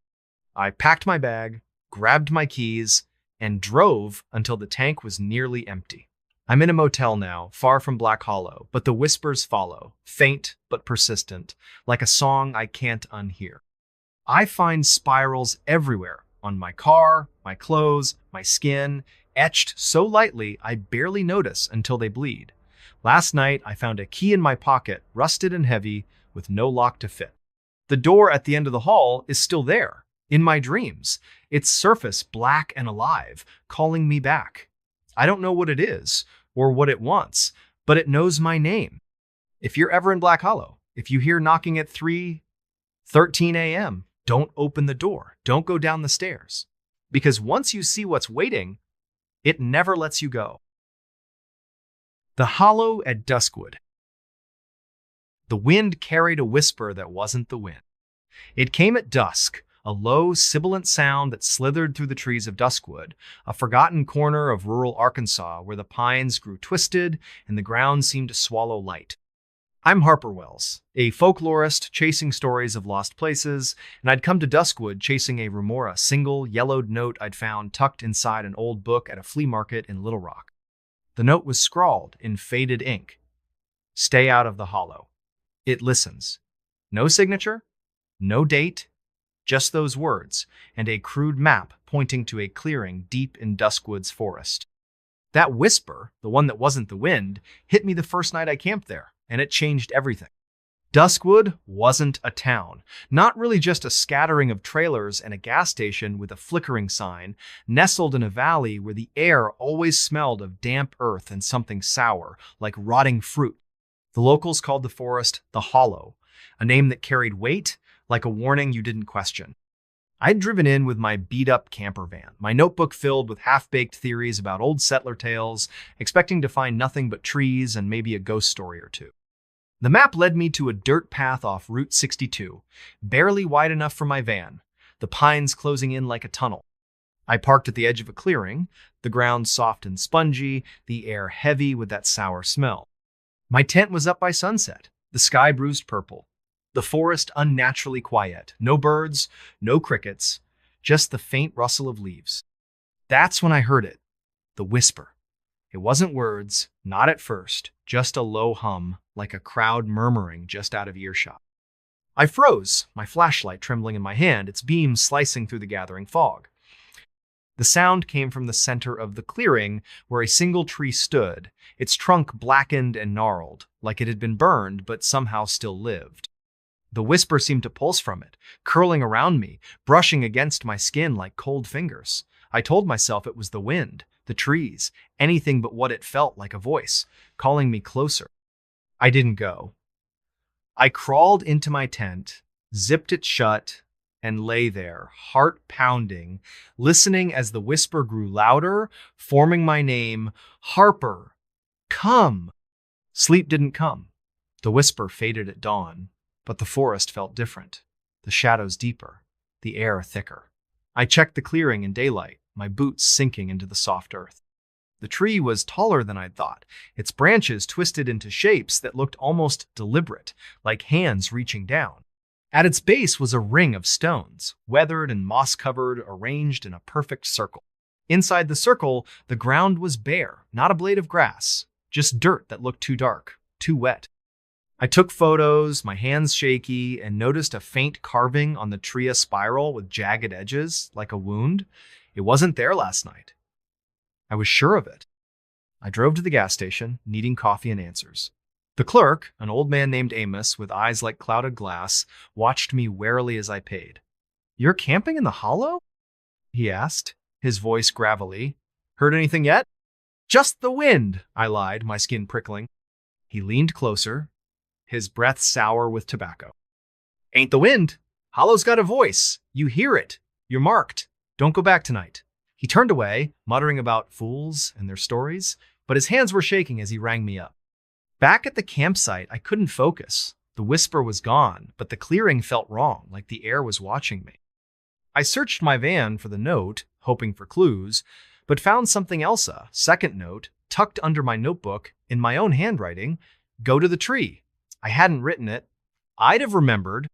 I packed my bag, grabbed my keys, and drove until the tank was nearly empty. I'm in a motel now, far from Black Hollow, but the whispers follow, faint but persistent, like a song I can't unhear. I find spirals everywhere, on my car, my clothes, my skin, etched so lightly I barely notice until they bleed. Last night, I found a key in my pocket, rusted and heavy, with no lock to fit. The door at the end of the hall is still there, in my dreams, its surface black and alive, calling me back. I don't know what it is, or what it wants, but it knows my name. If you're ever in Black Hollow, if you hear knocking at 3:13 a.m., don't open the door, don't go down the stairs. Because once you see what's waiting, it never lets you go. The Hollow at Duskwood. The wind carried a whisper that wasn't the wind. It came at dusk, a low, sibilant sound that slithered through the trees of Duskwood, a forgotten corner of rural Arkansas where the pines grew twisted and the ground seemed to swallow light. I'm Harper Wells, a folklorist chasing stories of lost places, and I'd come to Duskwood chasing a remora, single yellowed note I'd found tucked inside an old book at a flea market in Little Rock. The note was scrawled in faded ink. Stay out of the hollow. It listens. No signature, no date, just those words, and a crude map pointing to a clearing deep in Duskwood's forest. That whisper, the one that wasn't the wind, hit me the first night I camped there, and it changed everything. Duskwood wasn't a town, not really just a scattering of trailers and a gas station with a flickering sign, nestled in a valley where the air always smelled of damp earth and something sour, like rotting fruit. The locals called the forest the Hollow, a name that carried weight, like a warning you didn't question. I'd driven in with my beat-up camper van, my notebook filled with half-baked theories about old settler tales, expecting to find nothing but trees and maybe a ghost story or two. The map led me to a dirt path off Route 62, barely wide enough for my van, the pines closing in like a tunnel. I parked at the edge of a clearing, the ground soft and spongy, the air heavy with that sour smell. My tent was up by sunset, the sky bruised purple, the forest unnaturally quiet, no birds, no crickets, just the faint rustle of leaves. That's when I heard it, the whisper. It wasn't words, not at first, just a low hum, like a crowd murmuring just out of earshot. I froze, my flashlight trembling in my hand, its beams slicing through the gathering fog. The sound came from the center of the clearing where a single tree stood, its trunk blackened and gnarled, like it had been burned but somehow still lived. The whisper seemed to pulse from it, curling around me, brushing against my skin like cold fingers. I told myself it was the wind, the trees, anything but what it felt like a voice, calling me closer. I didn't go. I crawled into my tent, zipped it shut, and lay there, heart pounding, listening as the whisper grew louder, forming my name, Harper, come. Sleep didn't come. The whisper faded at dawn, but the forest felt different, the shadows deeper, the air thicker. I checked the clearing in daylight, my boots sinking into the soft earth. The tree was taller than I'd thought, its branches twisted into shapes that looked almost deliberate, like hands reaching down. At its base was a ring of stones, weathered and moss-covered, arranged in a perfect circle. Inside the circle, the ground was bare, not a blade of grass, just dirt that looked too dark, too wet. I took photos, my hands shaky, and noticed a faint carving on the tree spiral with jagged edges, like a wound. It wasn't there last night. I was sure of it. I drove to the gas station, needing coffee and answers. The clerk, an old man named Amos with eyes like clouded glass, watched me warily as I paid. "You're camping in the hollow?" he asked, his voice gravelly. "Heard anything yet?" "Just the wind," I lied, my skin prickling. He leaned closer, his breath sour with tobacco. "Ain't the wind. Hollow's got a voice. You hear it. You're marked. Don't go back tonight." He turned away, muttering about fools and their stories, but his hands were shaking as he rang me up. Back at the campsite, I couldn't focus. The whisper was gone, but the clearing felt wrong, like the air was watching me. I searched my van for the note, hoping for clues, but found something else, a second note, tucked under my notebook, in my own handwriting, "Go to the tree." I hadn't written it. I'd have remembered.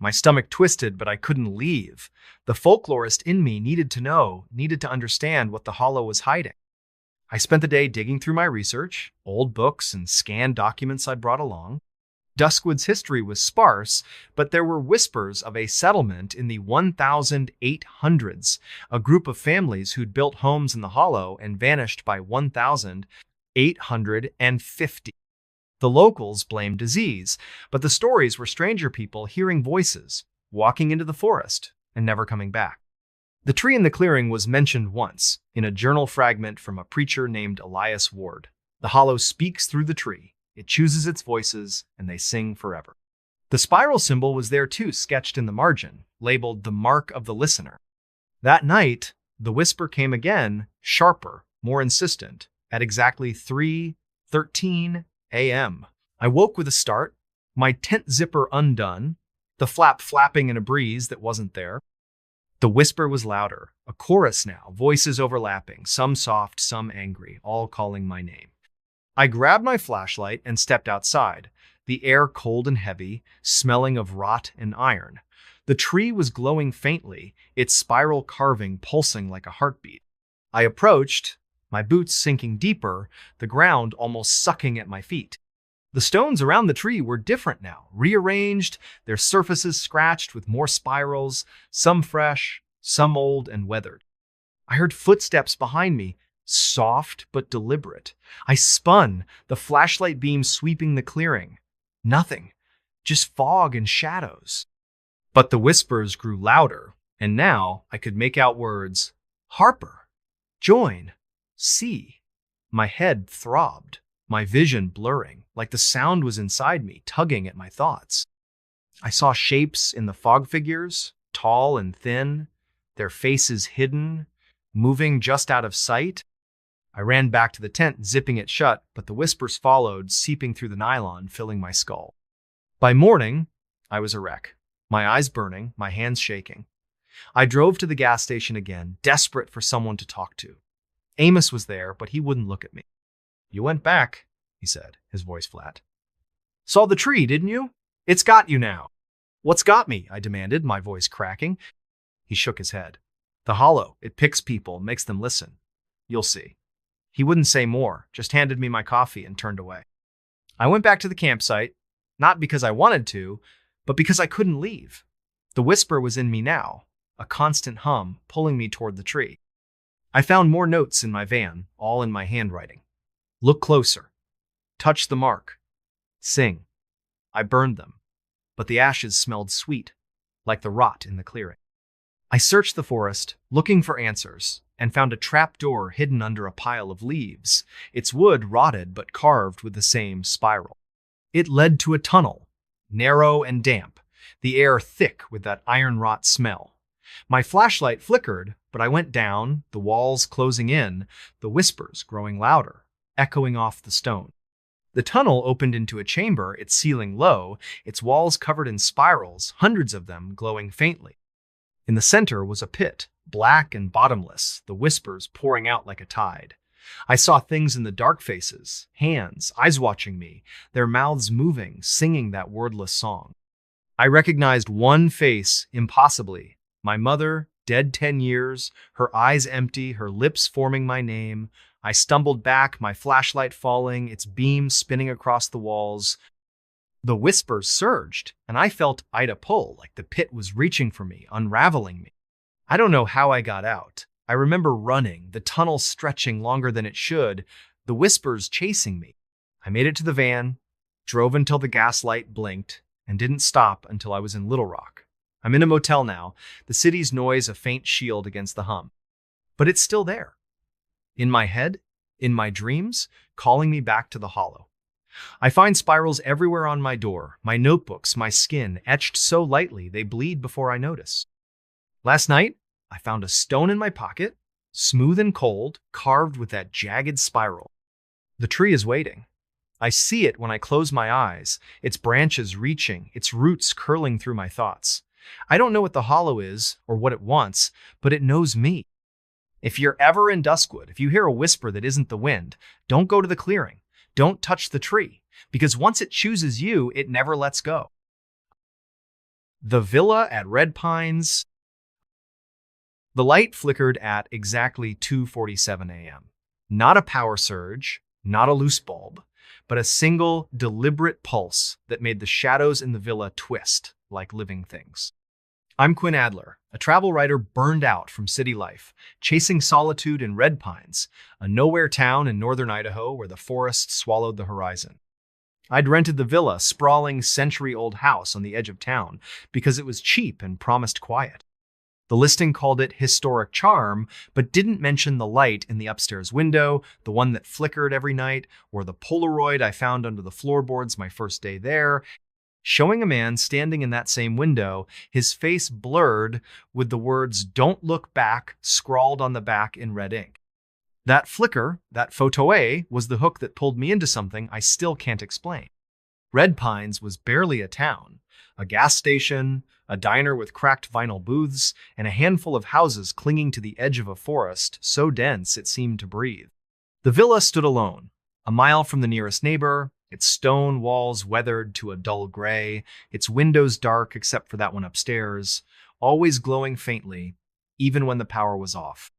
My stomach twisted, but I couldn't leave. The folklorist in me needed to know, needed to understand what the hollow was hiding. I spent the day digging through my research, old books and scanned documents I'd brought along. Duskwood's history was sparse, but there were whispers of a settlement in the 1800s, a group of families who'd built homes in the hollow and vanished by 1850. The locals blamed disease, but the stories were stranger people hearing voices, walking into the forest, and never coming back. The tree in the clearing was mentioned once, in a journal fragment from a preacher named Elias Ward. The hollow speaks through the tree, it chooses its voices, and they sing forever. The spiral symbol was there too, sketched in the margin, labeled the mark of the listener. That night, the whisper came again, sharper, more insistent, at exactly 3:13 a.m. I woke with a start, my tent zipper undone, the flap flapping in a breeze that wasn't there. The whisper was louder, a chorus now, voices overlapping, some soft, some angry, all calling my name. I grabbed my flashlight and stepped outside, the air cold and heavy, smelling of rot and iron. The tree was glowing faintly, its spiral carving pulsing like a heartbeat. I approached, my boots sinking deeper, the ground almost sucking at my feet. The stones around the tree were different now, rearranged, their surfaces scratched with more spirals, some fresh, some old and weathered. I heard footsteps behind me, soft but deliberate. I spun, the flashlight beam sweeping the clearing. Nothing. just fog and shadows. But the whispers grew louder, and now I could make out words. Harper, join, see. My head throbbed, my vision blurring, like the sound was inside me, tugging at my thoughts. I saw shapes in the fog figures, tall and thin, their faces hidden, moving just out of sight. I ran back to the tent, zipping it shut, but the whispers followed, seeping through the nylon, filling my skull. By morning, I was a wreck, my eyes burning, my hands shaking. I drove to the gas station again, desperate for someone to talk to. Amos was there, but he wouldn't look at me. You went back, he said, his voice flat. Saw the tree, didn't you? It's got you now. What's got me? I demanded, my voice cracking. He shook his head. The hollow, it picks people, makes them listen. You'll see. He wouldn't say more, just handed me my coffee and turned away. I went back to the campsite, not because I wanted to, but because I couldn't leave. The whisper was in me now, a constant hum pulling me toward the tree. I found more notes in my van, all in my handwriting. Look closer. Touch the mark. Sing. I burned them, but the ashes smelled sweet, like the rot in the clearing. I searched the forest, looking for answers, and found a trap door hidden under a pile of leaves, its wood rotted but carved with the same spiral. It led to a tunnel, narrow and damp, the air thick with that iron rot smell. My flashlight flickered, but I went down, the walls closing in, the whispers growing louder, echoing off the stone. The tunnel opened into a chamber, its ceiling low, its walls covered in spirals, hundreds of them glowing faintly. In the center was a pit, black and bottomless, the whispers pouring out like a tide. I saw things in the dark faces, hands, eyes watching me, their mouths moving, singing that wordless song. I recognized one face impossibly. My mother, dead 10 years, her eyes empty, her lips forming my name. I stumbled back, my flashlight falling, its beam spinning across the walls. The whispers surged, and I felt Ida pull, like the pit was reaching for me, unraveling me. I don't know how I got out. I remember running, the tunnel stretching longer than it should, the whispers chasing me. I made it to the van, drove until the gas light blinked, and didn't stop until I was in Little Rock. I'm in a motel now, the city's noise a faint shield against the hum. But it's still there. In my head, in my dreams, calling me back to the hollow. I find spirals everywhere on my door, my notebooks, my skin, etched so lightly they bleed before I notice. Last night, I found a stone in my pocket, smooth and cold, carved with that jagged spiral. The tree is waiting. I see it when I close my eyes, its branches reaching, its roots curling through my thoughts. I don't know what the hollow is or what it wants, but it knows me. If you're ever in Duskwood, if you hear a whisper that isn't the wind, don't go to the clearing. Don't touch the tree, because once it chooses you, it never lets go. The villa at Red Pines. The light flickered at exactly 2:47 a.m. Not a power surge, not a loose bulb, but a single, deliberate pulse that made the shadows in the villa twist like living things. I'm Quinn Adler, a travel writer burned out from city life, chasing solitude in Red Pines, a nowhere town in northern Idaho where the forest swallowed the horizon. I'd rented the villa, sprawling century-old house on the edge of town, because it was cheap and promised quiet. The listing called it historic charm, but didn't mention the light in the upstairs window, the one that flickered every night, or the Polaroid I found under the floorboards my first day there, showing a man standing in that same window, his face blurred with the words "Don't look back" scrawled on the back in red ink. That flicker, that photo-A, was the hook that pulled me into something I still can't explain. Red Pines was barely a town. A gas station, a diner with cracked vinyl booths, and a handful of houses clinging to the edge of a forest so dense it seemed to breathe. The villa stood alone, a mile from the nearest neighbor, its stone walls weathered to a dull gray, its windows dark except for that one upstairs, always glowing faintly, even when the power was off.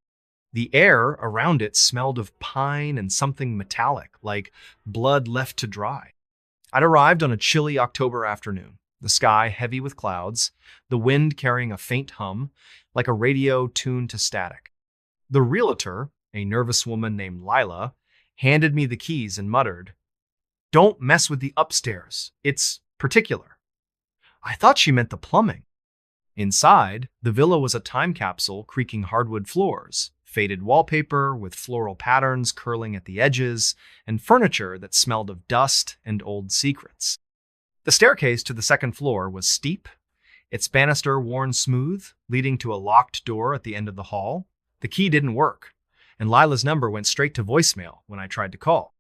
The air around it smelled of pine and something metallic, like blood left to dry. I'd arrived on a chilly October afternoon, the sky heavy with clouds, the wind carrying a faint hum, like a radio tuned to static. The realtor, a nervous woman named Lila, handed me the keys and muttered, "Don't mess with the upstairs. It's particular." I thought she meant the plumbing. Inside, the villa was a time capsule creaking hardwood floors, faded wallpaper with floral patterns curling at the edges, and furniture that smelled of dust and old secrets. The staircase to the second floor was steep, its banister worn smooth, leading to a locked door at the end of the hall. The key didn't work, and Lila's number went straight to voicemail when I tried to call.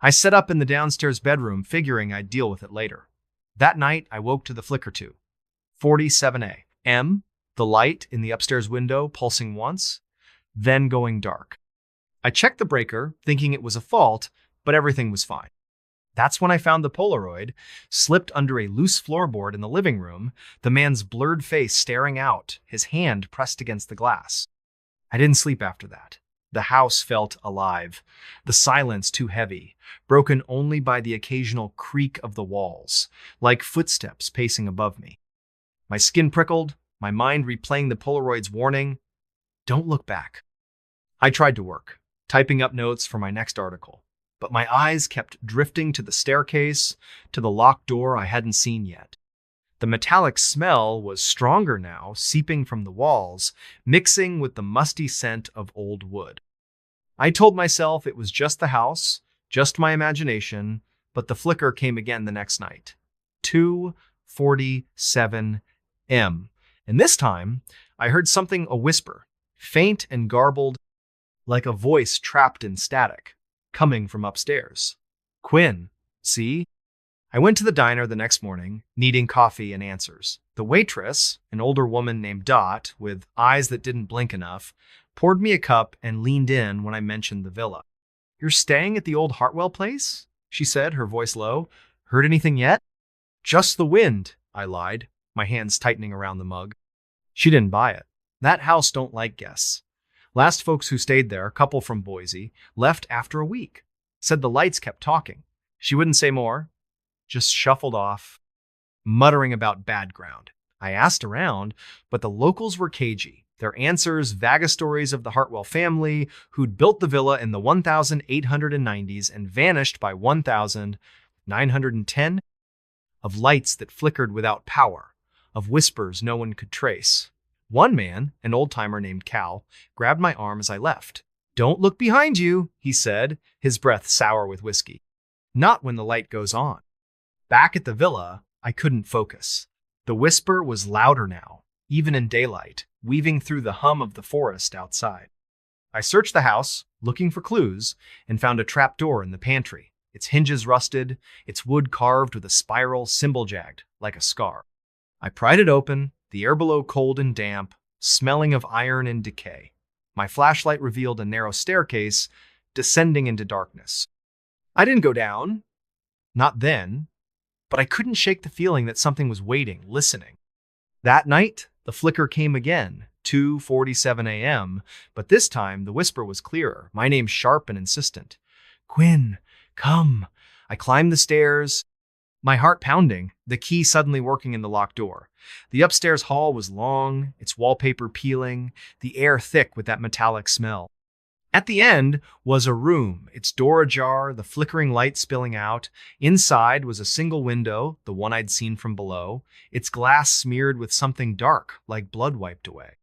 I set up in the downstairs bedroom, figuring I'd deal with it later. That night, I woke to the flicker to 47 a.m., the light in the upstairs window pulsing once, then going dark. I checked the breaker, thinking it was a fault, but everything was fine. That's when I found the Polaroid, slipped under a loose floorboard in the living room, the man's blurred face staring out, his hand pressed against the glass. I didn't sleep after that. The house felt alive, the silence too heavy, broken only by the occasional creak of the walls, like footsteps pacing above me. My skin prickled, my mind replaying the Polaroid's warning, "Don't look back." I tried to work, typing up notes for my next article, but my eyes kept drifting to the staircase, to the locked door I hadn't seen yet. The metallic smell was stronger now, seeping from the walls, mixing with the musty scent of old wood. I told myself it was just the house, just my imagination, but the flicker came again the next night. 2:47 a.m. And this time, I heard something a whisper, faint and garbled, like a voice trapped in static, coming from upstairs. "Quinn, see?" I went to the diner the next morning, needing coffee and answers. The waitress, an older woman named Dot, with eyes that didn't blink enough, poured me a cup and leaned in when I mentioned the villa. "You're staying at the old Hartwell place?" she said, her voice low. "Heard anything yet?" "Just the wind," I lied, my hands tightening around the mug. She didn't buy it. That house don't like guests. Last folks who stayed there, a couple from Boise, left after a week. Said the lights kept talking. She wouldn't say more, just shuffled off, muttering about bad ground. I asked around, but the locals were cagey. Their answers, vague stories of the Hartwell family, who'd built the villa in the 1890s and vanished by 1910, of lights that flickered without power, of whispers no one could trace. One man, an old-timer named Cal, grabbed my arm as I left. "Don't look behind you," he said, his breath sour with whiskey. "Not when the light goes on." Back at the villa, I couldn't focus. The whisper was louder now, even in daylight, weaving through the hum of the forest outside. I searched the house, looking for clues, and found a trapdoor in the pantry, its hinges rusted, its wood carved with a spiral symbol-jagged, like a scar. I pried it open, the air below cold and damp, smelling of iron and decay. My flashlight revealed a narrow staircase, descending into darkness. I didn't go down, not then, but I couldn't shake the feeling that something was waiting, listening. That night, the flicker came again, 2:47 a.m., but this time the whisper was clearer, my name sharp and insistent. "Quinn, come." I climbed the stairs, my heart pounding, the key suddenly working in the locked door. The upstairs hall was long, its wallpaper peeling, the air thick with that metallic smell. At the end was a room, its door ajar, the flickering light spilling out. Inside was a single window, the one I'd seen from below, its glass smeared with something dark, like blood wiped away.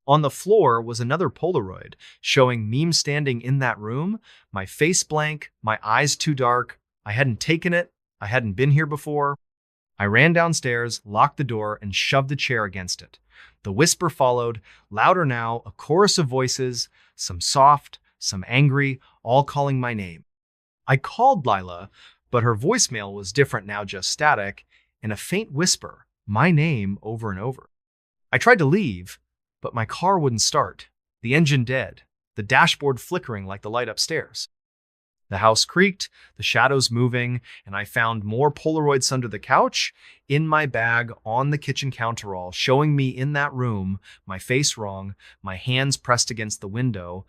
On the floor was another Polaroid, showing me standing in that room, my face blank, my eyes too dark. I hadn't taken it, I hadn't been here before. I ran downstairs, locked the door, and shoved the chair against it. The whisper followed, louder now, a chorus of voices, some soft, some angry, all calling my name. I called Lila, but her voicemail was different now, just static, and a faint whisper, my name, over and over. I tried to leave, but my car wouldn't start, the engine dead, the dashboard flickering like the light upstairs. The house creaked, the shadows moving, and I found more Polaroids under the couch, in my bag, on the kitchen counterall, showing me in that room, my face wrong, my hands pressed against the window.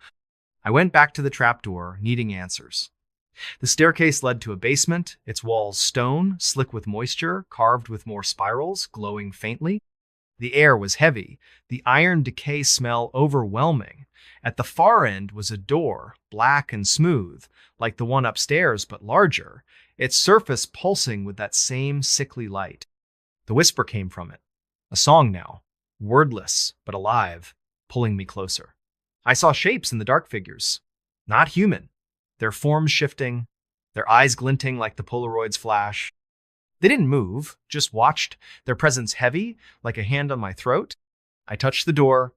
I went back to the trapdoor, needing answers. The staircase led to a basement, its walls stone, slick with moisture, carved with more spirals, glowing faintly. The air was heavy, the iron decay smell overwhelming. At the far end was a door, black and smooth, like the one upstairs but larger, its surface pulsing with that same sickly light. The whisper came from it. A song now, wordless but alive, pulling me closer. I saw shapes in the dark figures. Not human. Their forms shifting, their eyes glinting like the Polaroid's flash. They didn't move, just watched, their presence heavy, like a hand on my throat. I touched the door,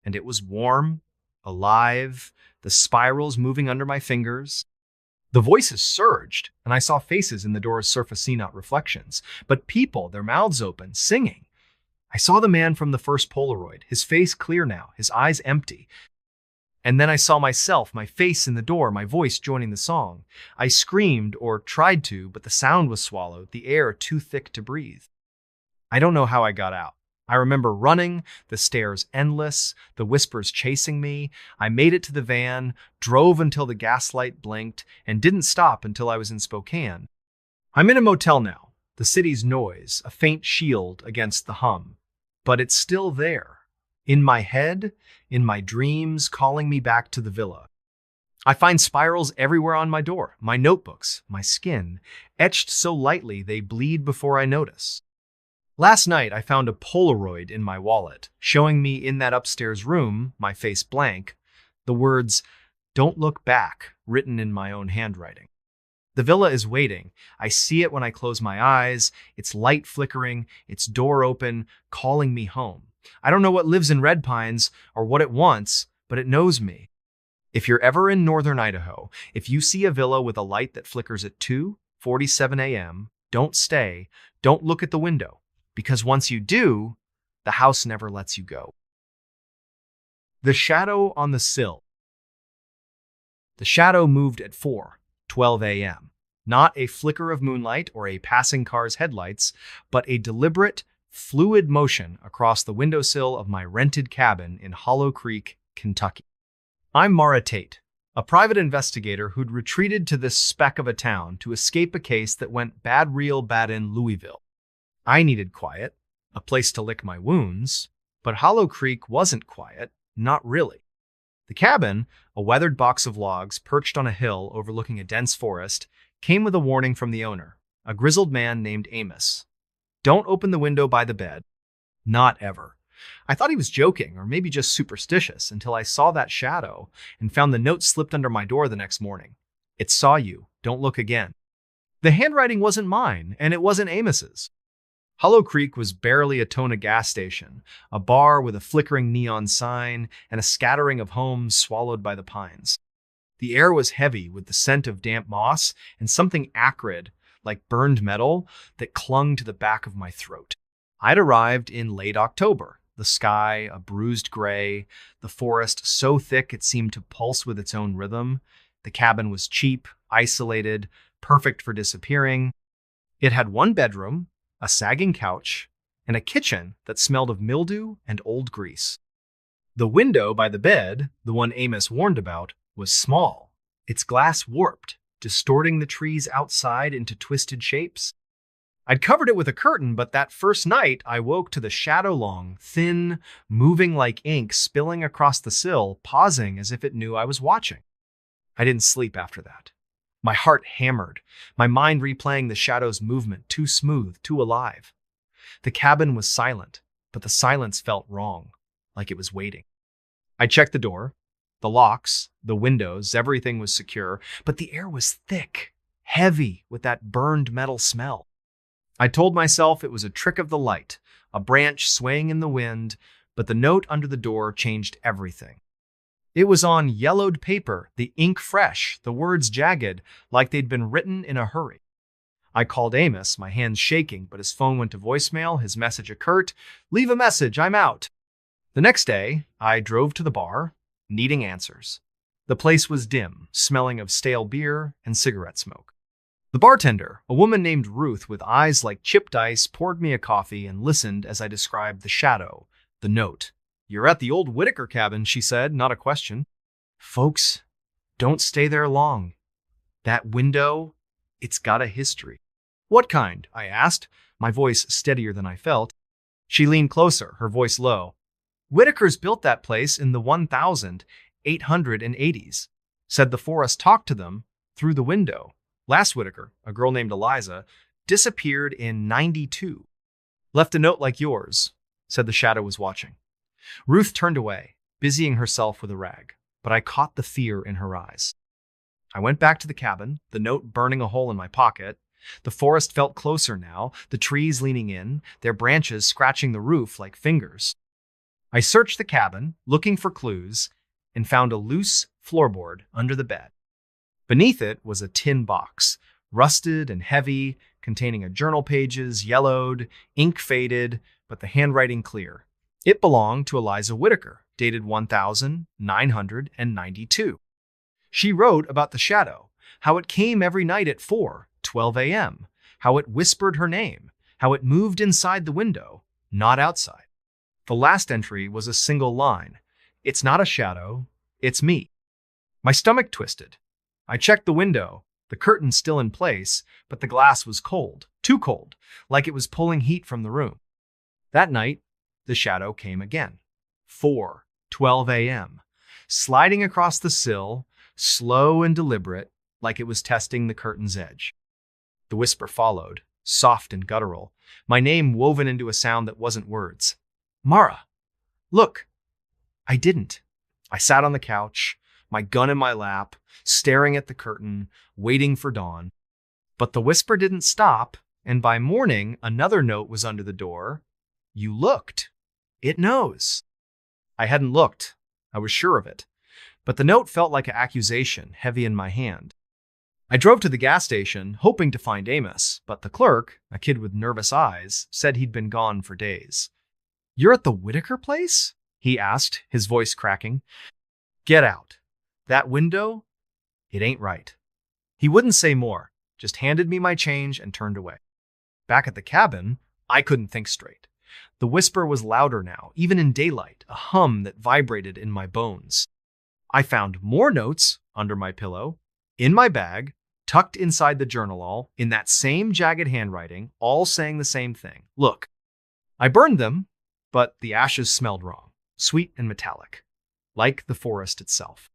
and it was warm, alive, the spirals moving under my fingers. The voices surged, and I saw faces in the door's surface-not reflections, but people, their mouths open, singing. I saw the man from the first Polaroid, his face clear now, his eyes empty. And then I saw myself, my face in the door, my voice joining the song. I screamed, or tried to, but the sound was swallowed, the air too thick to breathe. I don't know how I got out. I remember running, the stairs endless, the whispers chasing me. I made it to the van, drove until the gaslight blinked, and didn't stop until I was in Spokane. I'm in a motel now, the city's noise, a faint shield against the hum. But it's still there. In my head, in my dreams, calling me back to the villa. I find spirals everywhere on my door, my notebooks, my skin, etched so lightly they bleed before I notice. Last night, I found a Polaroid in my wallet, showing me in that upstairs room, my face blank, the words, "Don't look back," written in my own handwriting. The villa is waiting. I see it when I close my eyes, its light flickering, its door open, calling me home. I don't know what lives in Red Pines or what it wants, but it knows me. If you're ever in northern Idaho, if you see a villa with a light that flickers at 2:47 a.m., don't stay, don't look at the window, because once you do, the house never lets you go. The shadow on the sill. The shadow moved at 4:12 a.m. Not a flicker of moonlight or a passing car's headlights, but a deliberate, fluid motion across the windowsill of my rented cabin in Hollow Creek, Kentucky. I'm Mara Tate, a private investigator who'd retreated to this speck of a town to escape a case that went bad real bad in Louisville. I needed quiet, a place to lick my wounds, but Hollow Creek wasn't quiet, not really. The cabin, a weathered box of logs perched on a hill overlooking a dense forest, came with a warning from the owner, a grizzled man named Amos. Don't open the window by the bed. Not ever. I thought he was joking, or maybe just superstitious, until I saw that shadow and found the note slipped under my door the next morning. It saw you. Don't look again. The handwriting wasn't mine, and it wasn't Amos's. Hollow Creek was barely a Tona gas station, a bar with a flickering neon sign and a scattering of homes swallowed by the pines. The air was heavy with the scent of damp moss and something acrid, like burned metal, that clung to the back of my throat. I'd arrived in late October, the sky a bruised gray, the forest so thick it seemed to pulse with its own rhythm. The cabin was cheap, isolated, perfect for disappearing. It had one bedroom, a sagging couch, and a kitchen that smelled of mildew and old grease. The window by the bed, the one Amos warned about, was small, its glass warped, distorting the trees outside into twisted shapes. I'd covered it with a curtain, but that first night I woke to the shadow-long, thin, moving like ink spilling across the sill, pausing as if it knew I was watching. I didn't sleep after that. My heart hammered, my mind replaying the shadow's movement, too smooth, too alive. The cabin was silent, but the silence felt wrong, like it was waiting. I checked the door. The locks, the windows, everything was secure, but the air was thick, heavy with that burned metal smell. I told myself it was a trick of the light, a branch swaying in the wind, but the note under the door changed everything. It was on yellowed paper, the ink fresh, the words jagged, like they'd been written in a hurry. I called Amos, my hands shaking, but his phone went to voicemail, his message a curt, "Leave a message, I'm out." The next day, I drove to the bar, needing answers. The place was dim, smelling of stale beer and cigarette smoke. The bartender, a woman named Ruth with eyes like chipped ice, poured me a coffee and listened as I described the shadow, the note. "You're at the old Whitaker cabin," she said, not a question. "Folks, don't stay there long. That window, it's got a history." "What kind?" I asked, my voice steadier than I felt. She leaned closer, her voice low. "Whitakers built that place in the 1880s. Said the forest talked to them through the window. Last Whitaker, a girl named Eliza, disappeared in 92. Left a note like yours, said the shadow was watching. Ruth turned away, busying herself with a rag, but I caught the fear in her eyes. I went back to the cabin, the note burning a hole in my pocket. The forest felt closer now, the trees leaning in, their branches scratching the roof like fingers. I searched the cabin, looking for clues, and found a loose floorboard under the bed. Beneath it was a tin box, rusted and heavy, containing a journal pages, yellowed, ink faded, but the handwriting clear. It belonged to Eliza Whitaker, dated 1992. She wrote about the shadow, how it came every night at 4:12 a.m., how it whispered her name, how it moved inside the window, not outside. The last entry was a single line. It's not a shadow, it's me. My stomach twisted. I checked the window, the curtain still in place, but the glass was cold, too cold, like it was pulling heat from the room. That night, the shadow came again. 4:12 a.m., sliding across the sill, slow and deliberate, like it was testing the curtain's edge. The whisper followed, soft and guttural, my name woven into a sound that wasn't words. Mara, look. I didn't. I sat on the couch, my gun in my lap, staring at the curtain, waiting for dawn. But the whisper didn't stop, and by morning, another note was under the door. You looked. It knows. I hadn't looked. I was sure of it. But the note felt like an accusation, heavy in my hand. I drove to the gas station, hoping to find Amos, but the clerk, a kid with nervous eyes, said he'd been gone for days. You're at the Whitaker place? He asked, his voice cracking. Get out. That window? It ain't right. He wouldn't say more, just handed me my change and turned away. Back at the cabin, I couldn't think straight. The whisper was louder now, even in daylight, a hum that vibrated in my bones. I found more notes under my pillow, in my bag, tucked inside the journal, in that same jagged handwriting, all saying the same thing. Look. I burned them, but the ashes smelled wrong, sweet and metallic, like the forest itself.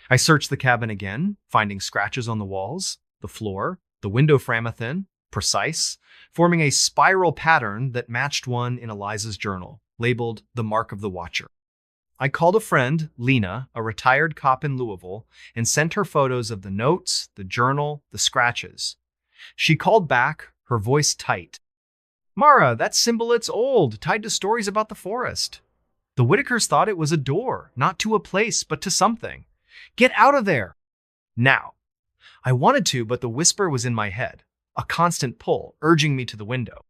I searched the cabin again, finding scratches on the walls, the floor, the window frame within, precise, forming a spiral pattern that matched one in Eliza's journal, labeled The Mark of the Watcher. I called a friend, Lena, a retired cop in Louisville, and sent her photos of the notes, the journal, the scratches. She called back, her voice tight. Mara, that symbol, it's old, tied to stories about the forest. The Whitakers thought it was a door, not to a place, but to something. Get out of there! Now. I wanted to, but the whisper was in my head, a constant pull, urging me to the window.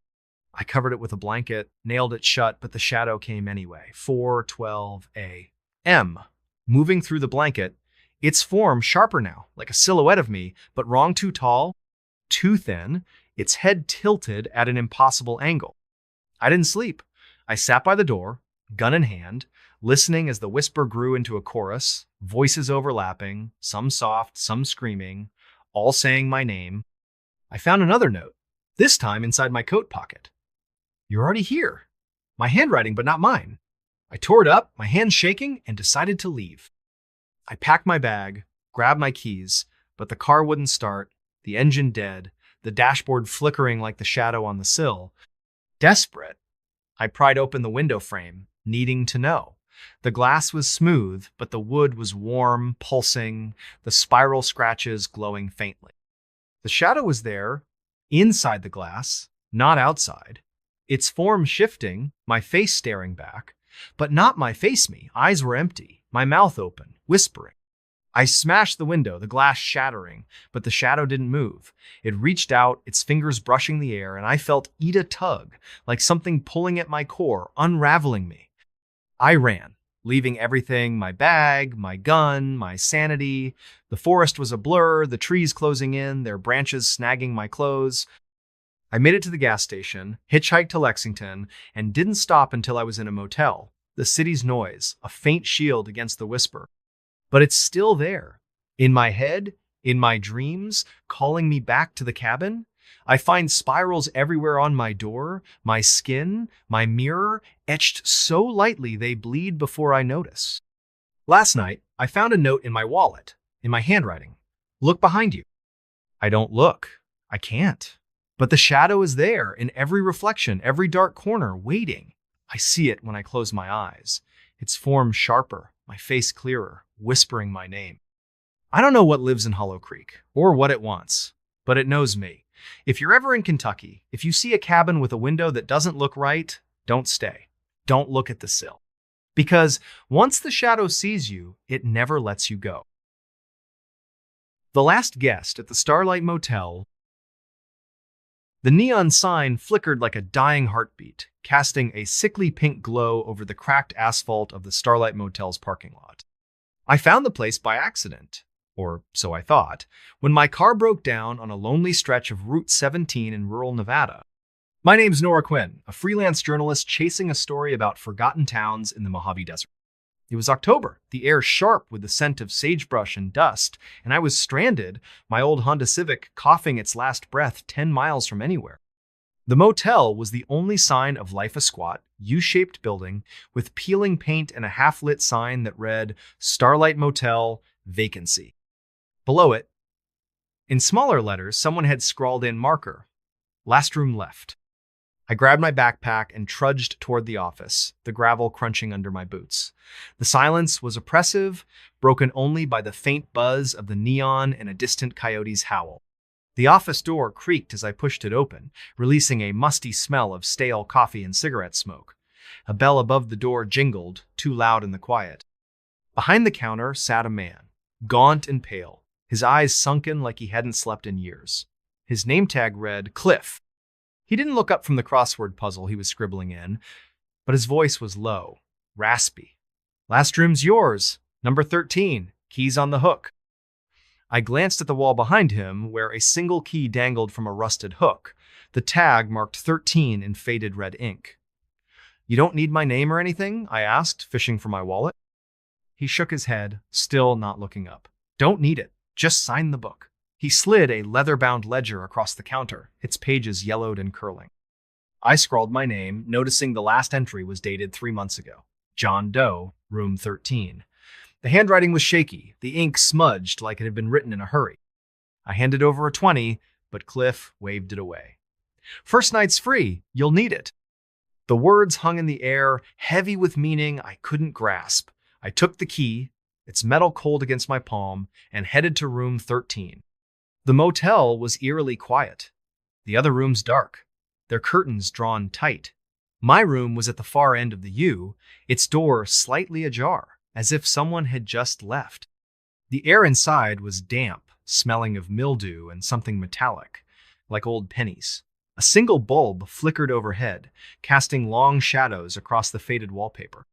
I covered it with a blanket, nailed it shut, but the shadow came anyway. 4:12 a.m. Moving through the blanket, its form sharper now, like a silhouette of me, but wrong too tall, too thin, its head tilted at an impossible angle. I didn't sleep. I sat by the door, gun in hand, listening as the whisper grew into a chorus, voices overlapping, some soft, some screaming, all saying my name. I found another note, this time inside my coat pocket. You're already here. My handwriting, but not mine. I tore it up, my hands shaking, and decided to leave. I packed my bag, grabbed my keys, but the car wouldn't start, the engine dead, the dashboard flickering like the shadow on the sill. Desperate, I pried open the window frame, needing to know. The glass was smooth, but the wood was warm, pulsing, the spiral scratches glowing faintly. The shadow was there, inside the glass, not outside. Its form shifting, my face staring back, but not my face me. Eyes were empty, my mouth open, whispering. I smashed the window, the glass shattering, but the shadow didn't move. It reached out, its fingers brushing the air, and I felt Ida tug, like something pulling at my core, unraveling me. I ran, leaving everything, my bag, my gun, my sanity. The forest was a blur, the trees closing in, their branches snagging my clothes. I made it to the gas station, hitchhiked to Lexington, and didn't stop until I was in a motel. The city's noise, a faint shield against the whisper. But it's still there. In my head, in my dreams, calling me back to the cabin. I find spirals everywhere on my door, my skin, my mirror, etched so lightly they bleed before I notice. Last night, I found a note in my wallet, in my handwriting. Look behind you. I don't look. I can't. But the shadow is there in every reflection, every dark corner, waiting. I see it when I close my eyes. Its form sharper, my face clearer, whispering my name. I don't know what lives in Hollow Creek, or what it wants, but it knows me. If you're ever in Kentucky, if you see a cabin with a window that doesn't look right, don't stay. Don't look at the sill. Because once the shadow sees you, it never lets you go. The last guest at the Starlight Motel. The neon sign flickered like a dying heartbeat, casting a sickly pink glow over the cracked asphalt of the Starlight Motel's parking lot. I found the place by accident, or so I thought, when my car broke down on a lonely stretch of Route 17 in rural Nevada. My name's Nora Quinn, a freelance journalist chasing a story about forgotten towns in the Mojave Desert. It was October, the air sharp with the scent of sagebrush and dust, and I was stranded, my old Honda Civic coughing its last breath 10 miles from anywhere. The motel was the only sign of life, a squat, U-shaped building with peeling paint and a half-lit sign that read, Starlight Motel, Vacancy. Below it, in smaller letters, someone had scrawled in marker, last room left. I grabbed my backpack and trudged toward the office, the gravel crunching under my boots. The silence was oppressive, broken only by the faint buzz of the neon and a distant coyote's howl. The office door creaked as I pushed it open, releasing a musty smell of stale coffee and cigarette smoke. A bell above the door jingled, too loud in the quiet. Behind the counter sat a man, gaunt and pale, his eyes sunken like he hadn't slept in years. His name tag read, Cliff. He didn't look up from the crossword puzzle he was scribbling in, but his voice was low, raspy. Last room's yours, number 13, keys on the hook. I glanced at the wall behind him, where a single key dangled from a rusted hook, the tag marked 13 in faded red ink. You don't need my name or anything? I asked, fishing for my wallet. He shook his head, still not looking up. Don't need it. Just sign the book. He slid a leather-bound ledger across the counter, its pages yellowed and curling. I scrawled my name, noticing the last entry was dated 3 months ago. John Doe, room 13. The handwriting was shaky, the ink smudged like it had been written in a hurry. I handed over a 20, but Cliff waved it away. First night's free, you'll need it. The words hung in the air, heavy with meaning I couldn't grasp. I took the key, its metal cold against my palm, and headed to room 13. The motel was eerily quiet. The other rooms dark, their curtains drawn tight. My room was at the far end of the U, its door slightly ajar, as if someone had just left. The air inside was damp, smelling of mildew and something metallic, like old pennies. A single bulb flickered overhead, casting long shadows across the faded wallpaper.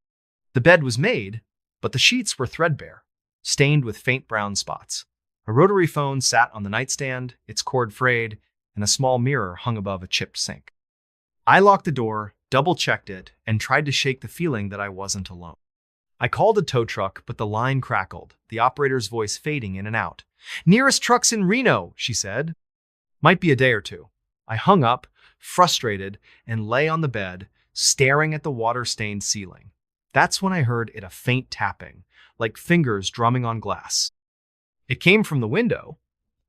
The bed was made, but the sheets were threadbare, stained with faint brown spots. A rotary phone sat on the nightstand, its cord frayed, and a small mirror hung above a chipped sink. I locked the door, double-checked it, and tried to shake the feeling that I wasn't alone. I called a tow truck, but the line crackled, the operator's voice fading in and out. Nearest truck's in Reno, she said. Might be a day or two. I hung up, frustrated, and lay on the bed, staring at the water-stained ceiling. That's when I heard a faint tapping, like fingers drumming on glass. It came from the window,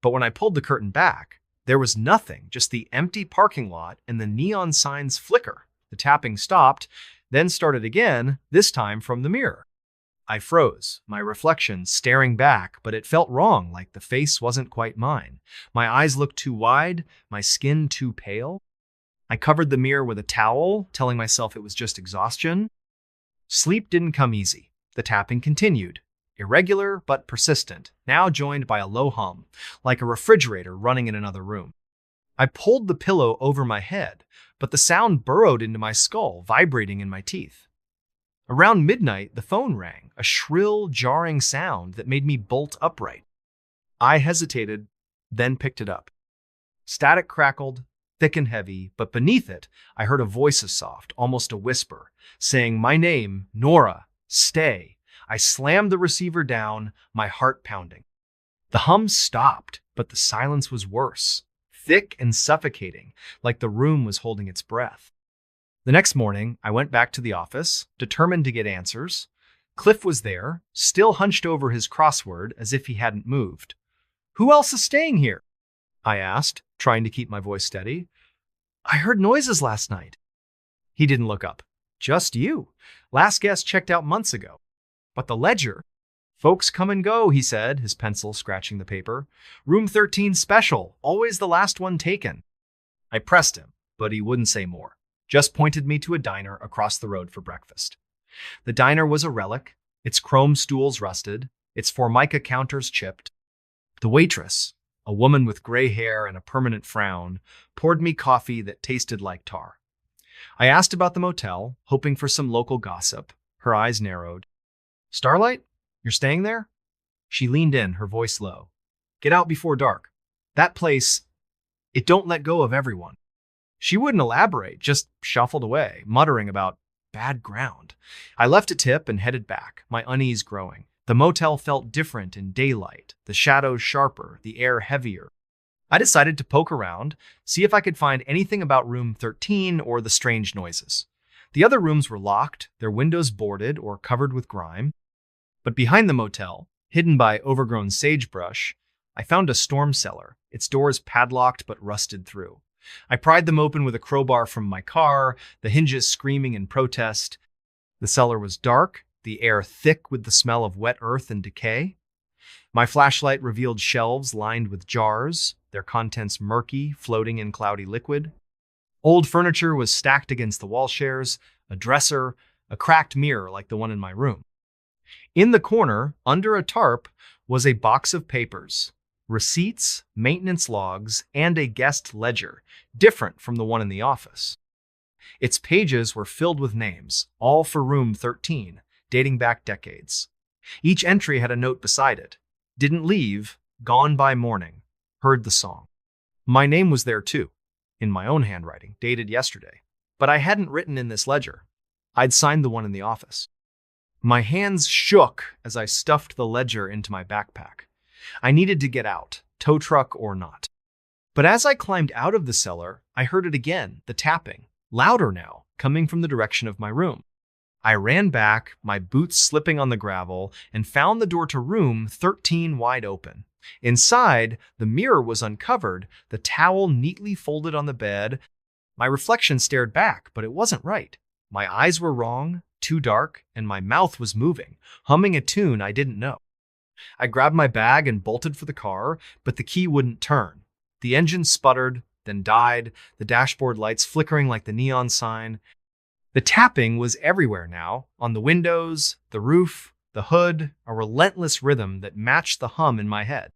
but when I pulled the curtain back, there was nothing, just the empty parking lot and the neon signs flicker. The tapping stopped, then started again, this time from the mirror. I froze, my reflection staring back, but it felt wrong, like the face wasn't quite mine. My eyes looked too wide, my skin too pale. I covered the mirror with a towel, telling myself it was just exhaustion. Sleep didn't come easy. The tapping continued. Irregular but persistent, now joined by a low hum, like a refrigerator running in another room. I pulled the pillow over my head, but the sound burrowed into my skull, vibrating in my teeth. Around midnight, the phone rang, a shrill, jarring sound that made me bolt upright. I hesitated, then picked it up. Static crackled, thick and heavy, but beneath it, I heard a voice as soft, almost a whisper, saying my name, Nora, stay. I slammed the receiver down, my heart pounding. The hum stopped, but the silence was worse, thick and suffocating, like the room was holding its breath. The next morning, I went back to the office, determined to get answers. Cliff was there, still hunched over his crossword as if he hadn't moved. Who else is staying here? I asked, trying to keep my voice steady. I heard noises last night. He didn't look up. Just you. Last guest checked out months ago. But the ledger? Folks come and go, he said, his pencil scratching the paper. Room 13 special, always the last one taken. I pressed him, but he wouldn't say more. Just pointed me to a diner across the road for breakfast. The diner was a relic, its chrome stools rusted, its formica counters chipped. The waitress, a woman with gray hair and a permanent frown, poured me coffee that tasted like tar. I asked about the motel, hoping for some local gossip. Her eyes narrowed. Starlight? You're staying there? She leaned in, her voice low. Get out before dark. That place, it don't let go of everyone. She wouldn't elaborate, just shuffled away, muttering about bad ground. I left a tip and headed back, my unease growing. The motel felt different in daylight, the shadows sharper, the air heavier. I decided to poke around, see if I could find anything about room 13 or the strange noises. The other rooms were locked, their windows boarded or covered with grime. But behind the motel, hidden by overgrown sagebrush, I found a storm cellar, its doors padlocked but rusted through. I pried them open with a crowbar from my car, the hinges screaming in protest. The cellar was dark, the air thick with the smell of wet earth and decay. My flashlight revealed shelves lined with jars, their contents murky, floating in cloudy liquid. Old furniture was stacked against the wall shares, a dresser, a cracked mirror like the one in my room. In the corner, under a tarp, was a box of papers, receipts, maintenance logs, and a guest ledger, different from the one in the office. Its pages were filled with names, all for room 13, dating back decades. Each entry had a note beside it. Didn't leave, gone by morning, heard the song. My name was there too, in my own handwriting, dated yesterday. But I hadn't written in this ledger. I'd signed the one in the office. My hands shook as I stuffed the ledger into my backpack. I needed to get out, tow truck or not. But as I climbed out of the cellar, I heard it again, the tapping, louder now, coming from the direction of my room. I ran back, my boots slipping on the gravel, and found the door to room 13 wide open. Inside, the mirror was uncovered, the towel neatly folded on the bed. My reflection stared back, but it wasn't right. My eyes were wrong, too dark, and my mouth was moving, humming a tune I didn't know. I grabbed my bag and bolted for the car, but the key wouldn't turn. The engine sputtered, then died, the dashboard lights flickering like the neon sign. The tapping was everywhere now, on the windows, the roof, the hood, a relentless rhythm that matched the hum in my head.